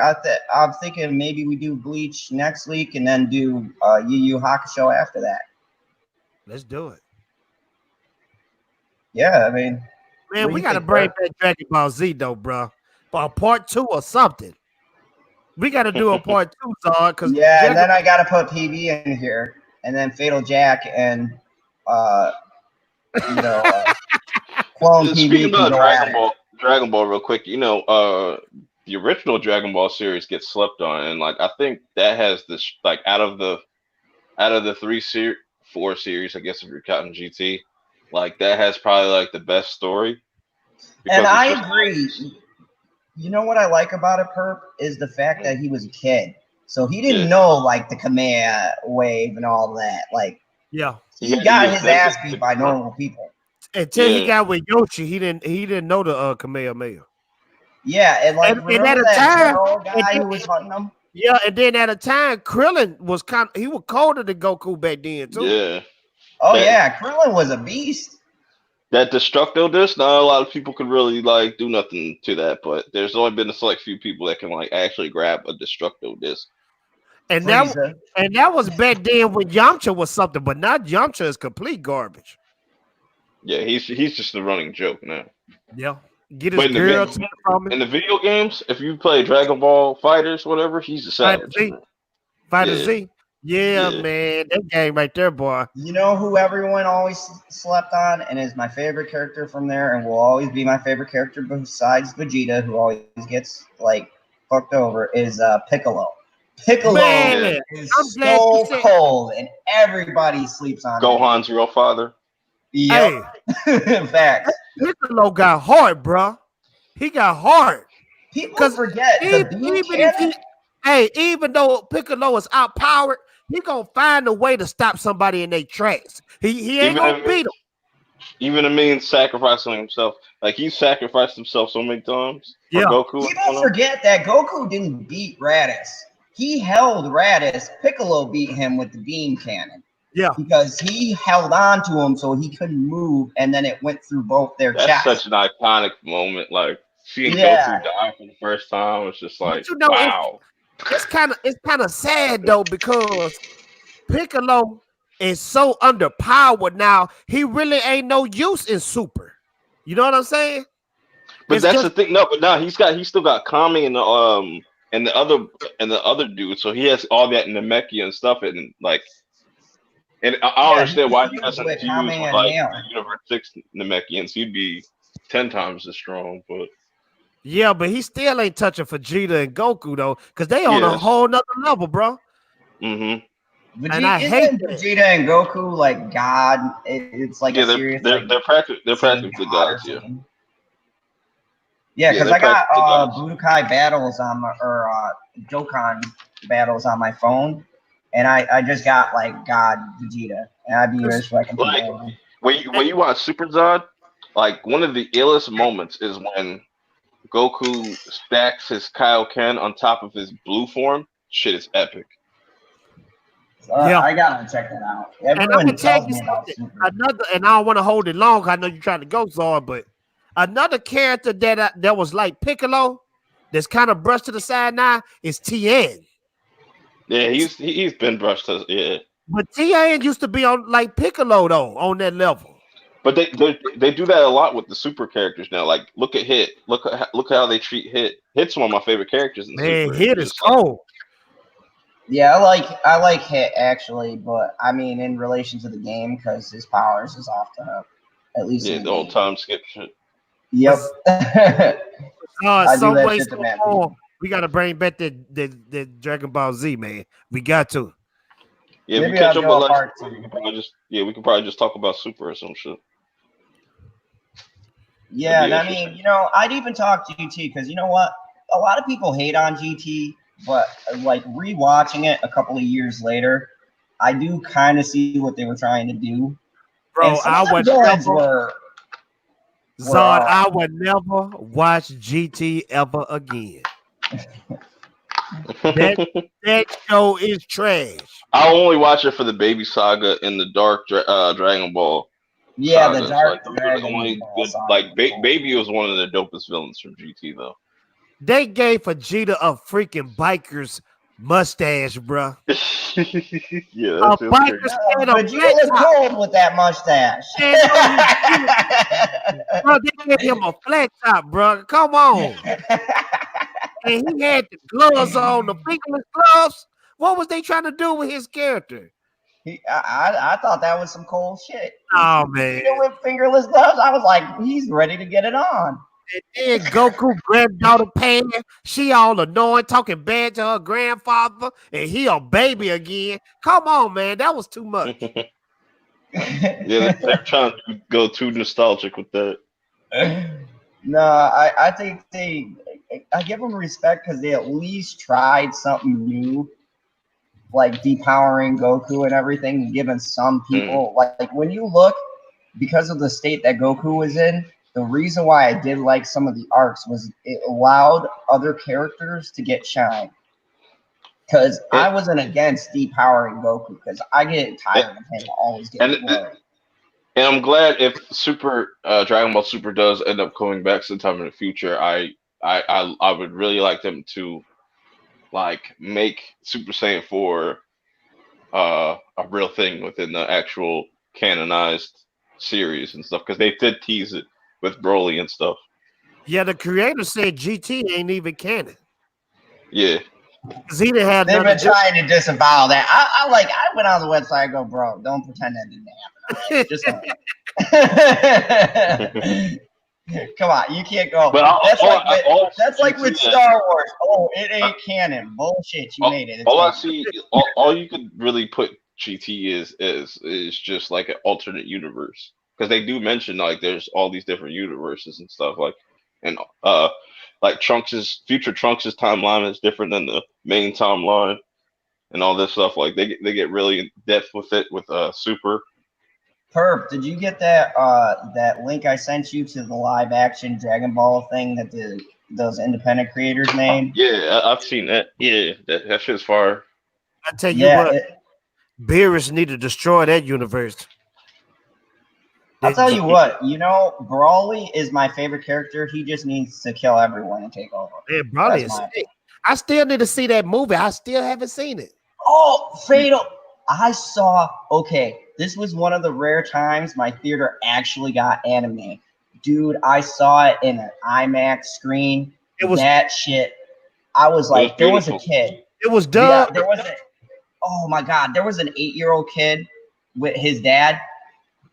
I'm thinking maybe we do Bleach next week and then do Yu Yu Hakusho after that. Let's do it. Yeah, I mean, man, we gotta bring back Dragon Ball Z though, bro. For part 2 or something. We gotta do a part 2, Zard. Cause and then I gotta put PB in here, and then Fatal Jack and clone PB. Speaking about Dragon Ball, real quick, the original Dragon Ball series gets slept on, and I think that has this out of the 4 series, I guess if you're counting GT, that has probably the best story. And I agree. You know what I like about it, Purp, is the fact that he was a kid, so he didn't know the Kamehameha wave and all that. He got his ass beat by normal people. Until he got with Yoshi, he didn't know the Kamehameha. Yeah, and remember that general guy who was hunting him? Yeah, and then at a time, Krillin was he was colder than Goku back then too. Yeah. Oh yeah, Krillin was a beast. That Destructo disc, not a lot of people could really do nothing to that, but there's only been a select few people that can actually grab a Destructo disc. And that was back then when Yamcha was something, but now Yamcha is complete garbage. Yeah, he's just a running joke now. Yeah. Get his girl from in the video games, if you play Dragon Ball Fighters, whatever, he's a savage. Fighter Z. Yeah, man. That game right there, boy. You know who everyone always slept on and is my favorite character from there and will always be my favorite character besides Vegeta, who always gets fucked over, is Piccolo. Piccolo is so cold and everybody sleeps on Gohan's real father. Yep. Hey. Facts. Piccolo got hard, bro. He got hard. People forget even though Piccolo is outpowered, he gonna find a way to stop somebody in their tracks. He ain't gonna beat him. Even a man sacrificing himself, like he sacrificed himself so many times for Yeah. Goku. People forget that Goku didn't beat Raditz. He held Raditz. Piccolo beat him with the beam cannon. Yeah. Because he held on to him so he couldn't move, and then it went through both their That's chests. such an iconic moment. Like seeing Yeah. Goku die for the first time was just like, But you know, wow. it's kind of sad though, because Piccolo is so underpowered now. He really ain't no use in Super. You know what I'm saying? But It's that's just, the thing. No, but now he still got Kami and the other dude. So he has all that Namekian and stuff, and like, and I don't understand why he doesn't with use Kame with and like Nail. the Universe 6 Namekians. He'd be 10 times as strong. But yeah, but he still ain't touching Vegeta and Goku though, because they on a whole nother level, bro. Mm-hmm. And I hate Isn't Vegeta and Goku like God? It's like a serious. They're practically gods. Yeah. Yeah, because I got gods. Budokai battles on my Dokkan battles on my phone, and I just got like God Vegeta, and I'd be just like, when you watch Super Zod, like one of the illest moments is when Goku stacks his Kaioken on top of his blue form. Shit is epic. Yeah, I gotta check that out. Everyone tells me about Super. And I don't want to hold it long. I know you're trying to go, Zord, but another character that was like Piccolo, that's kind of brushed to the side now, is Tien. Yeah, he's been brushed to, yeah. But Tien used to be on like Piccolo though, on that level. But they do that a lot with the super characters now. Like look at Hit. Look at how they treat Hit. Hit's one of my favorite characters in Man, Super. Hit is cold. Yeah, I like Hit actually, but I mean in relation to the game because his powers is off the hook. At least the old time skip shit. Yep. Some way, we gotta bring back the Dragon Ball Z, man. We got to. Yeah, maybe we catch I'll up do with a part we can probably just talk about Super or some shit. Yeah, and I mean, I'd even talk GT because you know what? A lot of people hate on GT, but like rewatching it a couple of years later, I do kind of see what they were trying to do. Bro, I would never. Zod, I would never watch GT ever again. that show is trash. I only watch it for the Baby Saga and the Dark Dragon Ball. Yeah, sagas. the Dark Dragon Ball. Baby was one of the dopest villains from GT though. They gave Vegeta a freaking biker's mustache, bro. Yeah, that's a biker's Vegeta was cold with that mustache. Bro, they gave him a flat top, bro. Come on. And he had the gloves on, the fingerless gloves. What was they trying to do with his character? I thought that was some cold shit. Oh, man. With fingerless gloves, I was like, he's ready to get it on. And then Goku granddaughter Pan, she all annoying, talking bad to her grandfather, and he a baby again. Come on, man, that was too much. Yeah, they're trying to go too nostalgic with that. No, I think I give them respect because they at least tried something new, like depowering Goku and everything, and giving some people like when you look, because of the state that Goku was in. The reason why I did like some of the arcs was it allowed other characters to get shine. Because I wasn't against depowering Goku because I get tired of him always getting glory. And I'm glad if Dragon Ball Super does end up coming back sometime in the future. I would really like them to like make Super Saiyan 4 a real thing within the actual canonized series and stuff because they did tease it with Broly and stuff. Yeah, the creator said GT ain't even canon. Yeah. They've been trying to disavow that. I went on the website and go, bro, don't pretend that didn't happen. Just come on, you can't go. But that's like with Star Wars. Oh, it ain't canon. Bullshit, you made it. All you could really put GT is just like an alternate universe. Because they do mention like there's all these different universes and stuff like future Trunks' timeline is different than the main timeline and all this stuff. Like they get really in depth with it with Super. Purp, did you get that that link I sent you to the live action Dragon Ball thing that those independent creators made? Yeah, I've seen that. Yeah, that shit's fire. I tell you Yeah, what, Beerus need to destroy that universe. I'll tell you what, you know, Brawly is my favorite character. He just needs to kill everyone and take over. Man, Brawly is sick. I still need to see that movie. I still haven't seen it. Oh, Fatal. I saw, okay, this was one of the rare times my theater actually got anime. Dude, I saw it in an IMAX screen. It was that shit. I was like, there was a kid. It was dubbed. Yeah, there was a, oh my God, there was an 8-year-old kid with his dad.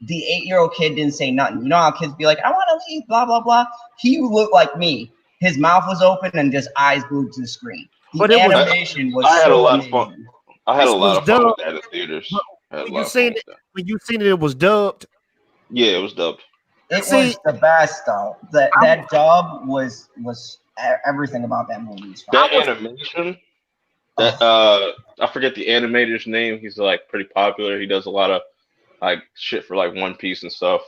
The 8-year-old kid didn't say nothing. You know how kids be like, I want to leave, blah, blah, blah. He looked like me. His mouth was open and just eyes glued to the screen. The animation was I had so a lot amazing. of fun. I had a lot of fun with that in theaters. When you seen it, it was dubbed. Yeah, it was dubbed. It was the best though. That dub was everything about that movie. That animation. That I forget the animator's name. He's like pretty popular. He does a lot of like shit for like One Piece and stuff.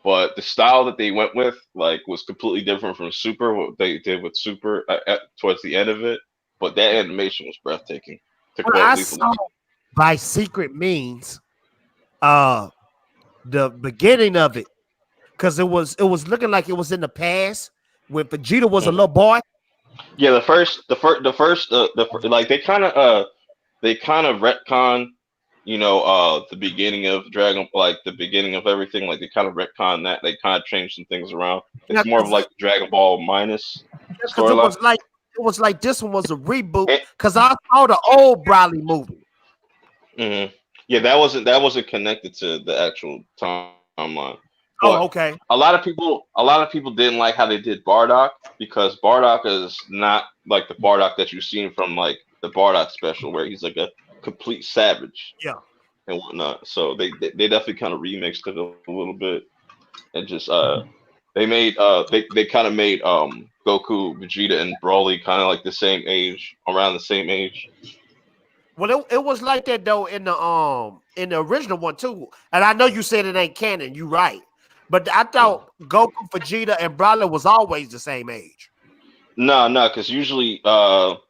But the style that they went with like was completely different from Super. What they did with Super towards the end of it. But that animation was breathtaking. I saw by secret means, the beginning of it, because it was looking like it was in the past when Vegeta was a little boy. Yeah, the first like they kind of retcon, you know, the beginning of Dragon, like the beginning of everything, like they kind of retcon that. They kind of changed some things around. It's more of like Dragon Ball minus storyline. It was like this one was a reboot because I saw the old Broly movie. Mm-hmm. Yeah, that wasn't connected to the actual timeline. Oh, okay. A lot of people didn't like how they did Bardock because Bardock is not like the Bardock that you've seen from like the Bardock special where he's like a complete savage. Yeah. And whatnot. So they definitely kind of remixed it a little bit and just they made they kind of made Goku, Vegeta, and Broly kind of like the same age, around the same age. Well, it was like that though in the original one too. And I know you said it ain't canon. You right, but I thought Goku, Vegeta, and Broly was always the same age. No, because usually like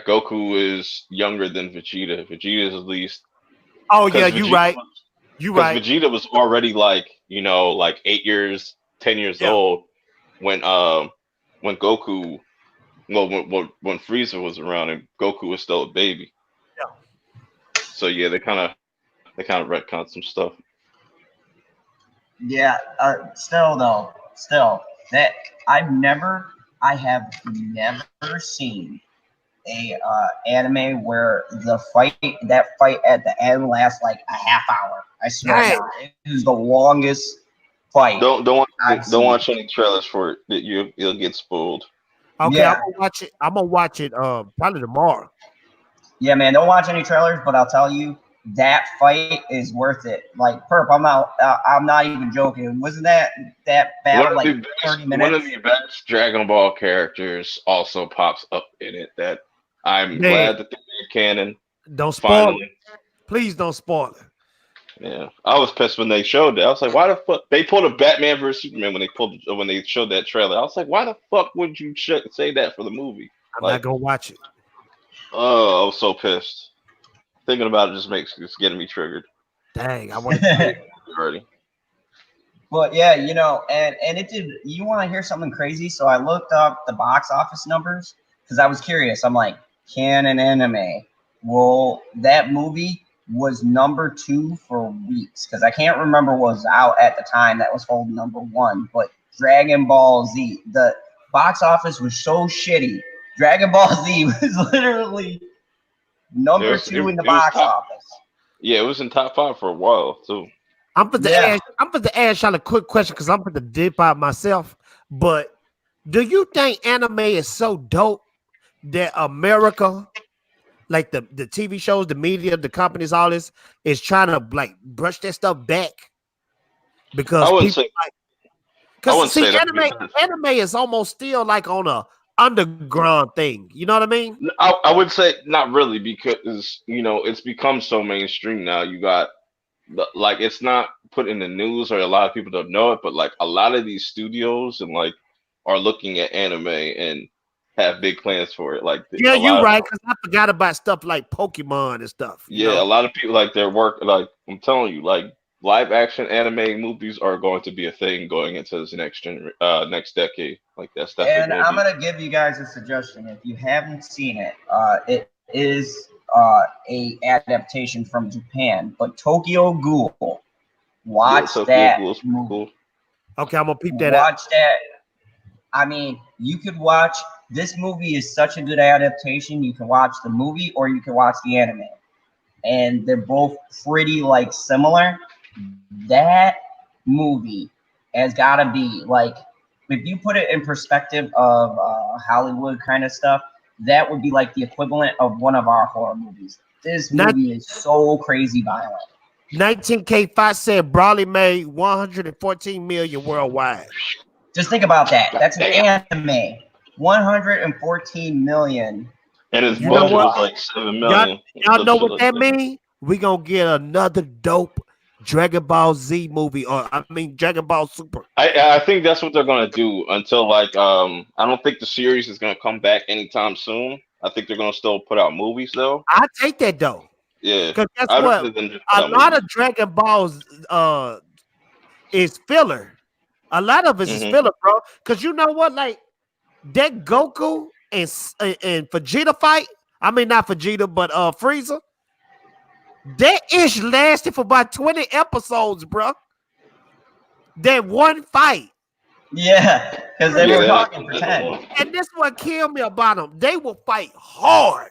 Goku is younger than Vegeta. Vegeta is at least. Oh yeah, you right. You right. Vegeta was already like, you know, like 8 years, 10 years old when Goku, well, when Frieza was around and Goku was still a baby. Yeah. So yeah, they kind of retconned some stuff. Yeah. Still that I have never seen a anime where that fight at the end lasts like a half hour. I swear to God, it was the longest fight. Don't watch any trailers for it. You'll get spoiled. Okay, yeah. I'm gonna watch it probably tomorrow. Yeah, man, don't watch any trailers, but I'll tell you that fight is worth it. Like Purp, I'm not even joking. Wasn't that battle like 30 minutes? One of the best Dragon Ball characters also pops up in it that I'm glad that they made canon. Don't spoil it. Please don't spoil it. Yeah, I was pissed when they showed it. I was like, "Why the fuck?" They pulled a Batman vs Superman when they showed that trailer. I was like, "Why the fuck would you say that for the movie?" I'm not gonna watch it. Oh, I was so pissed. Thinking about it it's getting me triggered. Dang, I want to already. But yeah, you know, and it did. You want to hear something crazy? So I looked up the box office numbers because I was curious. I'm like, canon anime. Well, that movie was number 2 for weeks because I can't remember what was out at the time that was holding number 1. But Dragon Ball Z, the box office was so shitty. Dragon Ball Z was literally number 2 in the box office. Yeah, it was in top 5 for a while too. I'm for the ask y'all a quick question because I'm for the dip out myself. But do you think anime is so dope that America, like the TV shows, the media, the companies, all this is trying to like brush that stuff back? Because I wouldn't say. Anime is almost still like on a underground thing. You know what I mean? I would say not really because, you know, it's become so mainstream now. You got like it's not put in the news or a lot of people don't know it, but like a lot of these studios and like are looking at anime and have big plans for it. Like Yeah, a you're lot of right. Because I forgot about stuff like Pokemon and stuff. You yeah, a know, lot of people like their work. Like I'm telling you, like live action anime movies are going to be a thing going into this next decade. Like that's definitely And going to I'm be. gonna give you guys a suggestion. If you haven't seen it, it is a adaptation from Japan. But Tokyo Ghoul, Yeah, watch Tokyo that Ghoul is pretty movie. cool. okay, I'm gonna peep that out. Watch that. I mean, you could watch this movie is such a good adaptation. You can watch the movie or you can watch the anime, and they're both pretty like similar. That movie has got to be like, if you put it in perspective of Hollywood kind of stuff, that would be like the equivalent of one of our horror movies. This Not movie is so crazy violent. 19K5 said Brawley made 114 million worldwide. Just think about that. God That's an damn. anime. 114 million And his You know budget what? was like 7 million. Y'all Some know shit what like that that. mean? We gonna get another dope Dragon Ball Z movie, or I mean Dragon Ball Super. I think that's what they're gonna do until like I don't think the series is gonna come back anytime soon. I think they're gonna still put out movies though. I take that though, Yeah, because guess I'd what? rather than just put A out lot movies. of Dragon Balls is filler. A lot of it is Hmm. filler, bro. Because you know what? Like that Goku and Vegeta fight. I mean not Vegeta, but Frieza. That ish lasted for about 20 episodes, bro. That one fight. Yeah, because they Yeah, were that talking for that's a 10. lot. And this what killed me about them. They will fight hard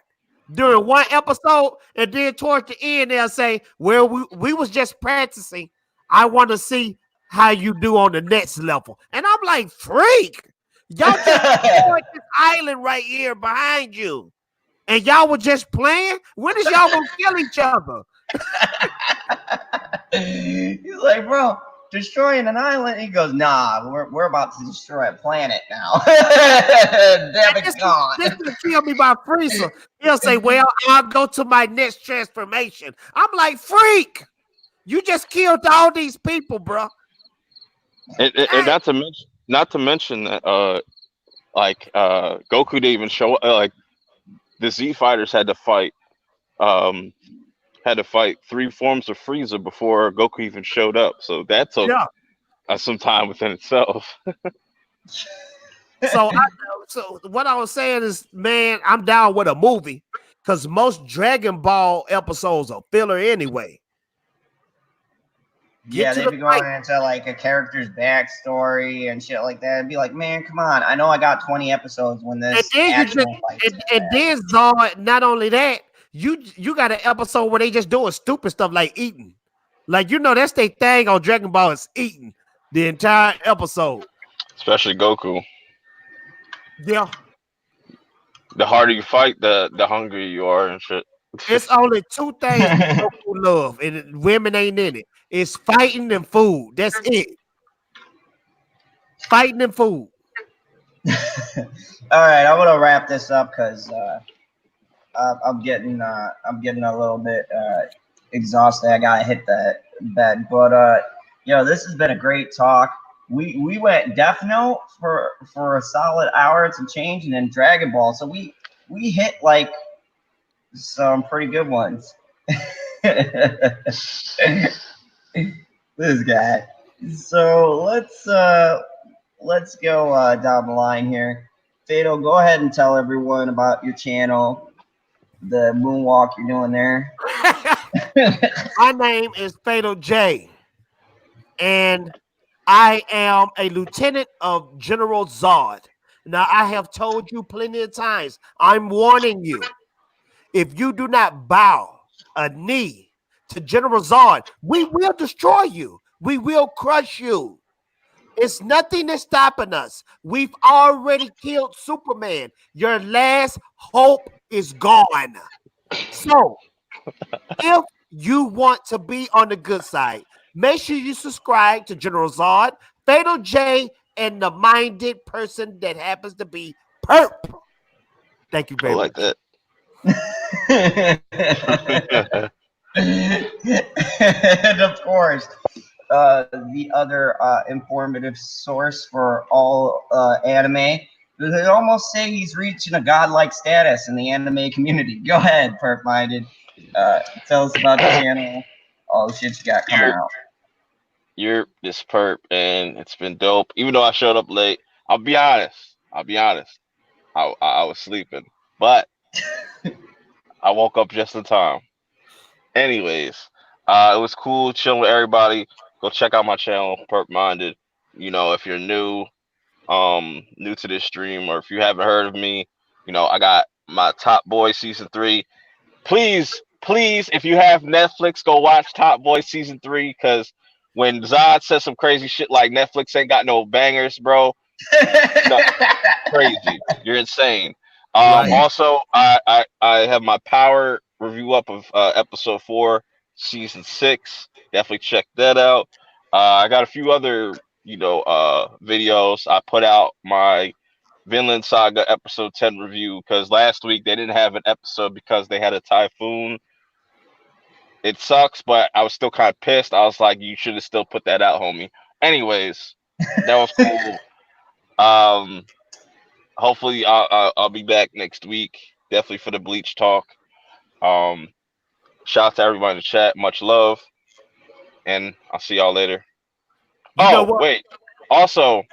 during one episode, and then towards the end, they'll say, well, we was just practicing. I want to see how you do on the next level. And I'm like, freak. Y'all just destroyed this island right here behind you. And y'all were just playing? When is y'all gonna kill each other? He's like, bro, destroying an island. He goes, nah, we're about to destroy a planet now. Damn it, gone. This will kill me by Frieza. He'll say, well, I'll go to my next transformation. I'm like, freak. You just killed all these people, bro. And not to mention that Goku didn't even show up. Like the Z fighters um had to fight three forms of Frieza before Goku even showed up. So that took Yeah. some time within itself. So what I was saying is, man, I'm down with a movie because most Dragon Ball episodes are filler anyway. Yeah, Get to they'd the be fight. going into like a character's backstory and shit like that. It'd be like, man, come on. I know I got 20 episodes when And this then actual fight. and then Zod, not only that, you got an episode where they just doing stupid stuff like eating. Like, you know, that's their thing on Dragon Ball is eating the entire episode. Especially Goku. Yeah. The harder you fight, the hungrier you are and shit. It's only two things Goku love, and women ain't in it. It's fighting and food. That's it. Fighting and food. All right, I'm gonna wrap this up because I'm getting a little bit exhausted. I gotta hit that bed, but this has been a great talk. We went Death Note for a solid hour and some change, and then Dragon Ball. So we hit like some pretty good ones. This guy. So let's go down the line here. Fatal, go ahead and tell everyone about your channel, the moonwalk you're doing there. My name is Fatal J, and I am a lieutenant of General Zod. Now, I have told you plenty of times, I'm warning you. If you do not bow a knee to General Zod, we will destroy you. We will crush you. It's nothing that's stopping us. We've already killed Superman. Your last hope is gone. So, if you want to be on the good side, make sure you subscribe to General Zod, Fatal J, and the minded person that happens to be Purp. Thank you I very like much. that. And of course, the other informative source for all anime. They almost say he's reaching a godlike status in the anime community. Go ahead, Perp Minded. Tell us about the channel, all the shit you got coming out. You're this perp, and it's been dope. Even though I showed up late, I'll be honest. I'll be honest. I was sleeping, but I woke up just in time. Anyways, it was cool chilling with everybody. Go check out my channel, Perp Minded. You know, if you're new to this stream, or if you haven't heard of me, you know, I got my Top Boy season 3. Please, please, if you have Netflix, go watch Top Boy season 3, because when Zod says some crazy shit like Netflix ain't got no bangers, bro, no, crazy. You're insane. Right. Also, I have my power review up of episode 4, season 6. Definitely check that out. I got a few other, videos. I put out my Vinland Saga episode 10 review because last week they didn't have an episode because they had a typhoon. It sucks, but I was still kind of pissed. I was like, you should have still put that out, homie. Anyways, that was cool. Hopefully I'll be back next week. Definitely for the Bleach talk. Shout out to everybody in the chat. Much love, and I'll see y'all later. You know what? Wait. Also,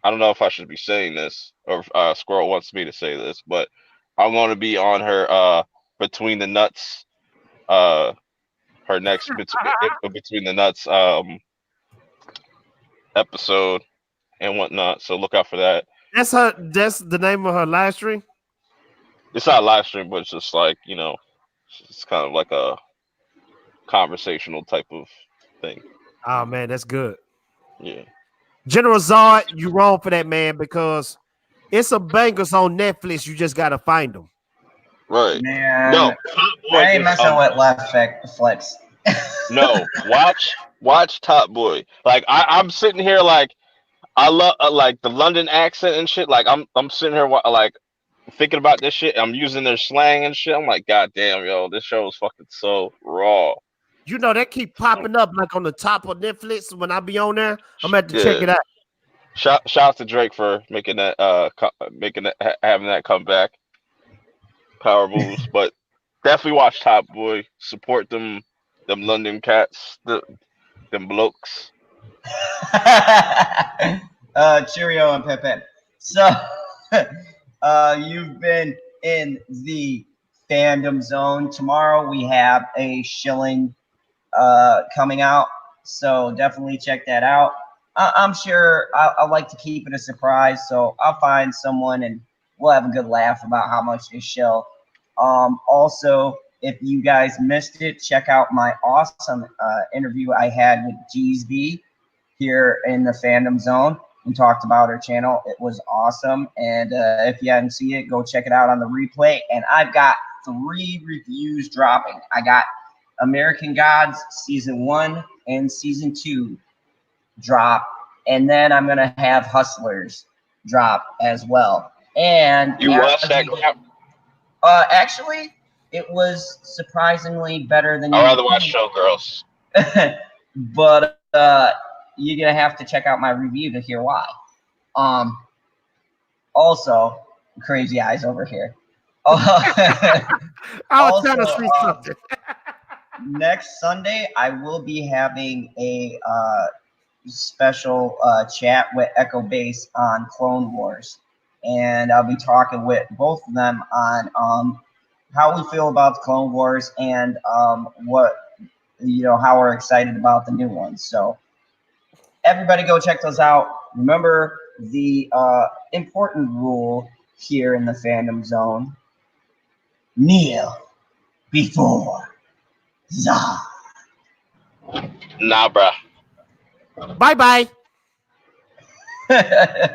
I don't know if I should be saying this or if Squirrel wants me to say this, but I'm going to be on her Between the Nuts, her next Between the Nuts episode and whatnot. So look out for that. That's the name of her live stream. It's not a live stream, but it's just like, it's kind of like a conversational type of thing. Oh man, that's good. Yeah. General Zod, you wrong for that, man, because it's some bangers on Netflix. You just gotta find them. Right. Man, no, I ain't messing with Left Flex. No, watch Top Boy. Like I'm sitting here like I love like the London accent and shit. Like I'm sitting here like thinking about this shit. I'm using their slang and shit. I'm like, God damn, yo, this show is fucking so raw. You know, that keep popping up like on the top of Netflix when I be on there. I'm gonna have to check it out. Shout out to Drake for making that having that comeback. Power moves, but definitely watch Top Boy. Support them London cats, them blokes. Cheerio and Pepe. So you've been in the fandom zone. Tomorrow we have a shilling coming out, so definitely check that out. I'm sure I like to keep it a surprise, so I'll find someone and we'll have a good laugh about how much they shill. Also, if you guys missed it, check out my awesome interview I had with Jeezy here in the fandom zone. We talked about her channel. It was awesome. And if you hadn't seen it, go check it out on the replay. And I've got 3 reviews dropping. I got American Gods Season 1 and Season 2 drop. And then I'm going to have Hustlers drop as well. And you watched that? Actually, it was surprisingly better than I'd rather watch Showgirls. But you're gonna have to check out my review to hear why. Also, crazy eyes over here. I was trying to see something. Next Sunday, I will be having a special chat with Echo Base on Clone Wars, and I'll be talking with both of them on how we feel about the Clone Wars and what how we're excited about the new ones. So everybody go check those out. Remember the important rule here in the fandom zone: kneel before Zod. Nah, bruh. Bye-bye.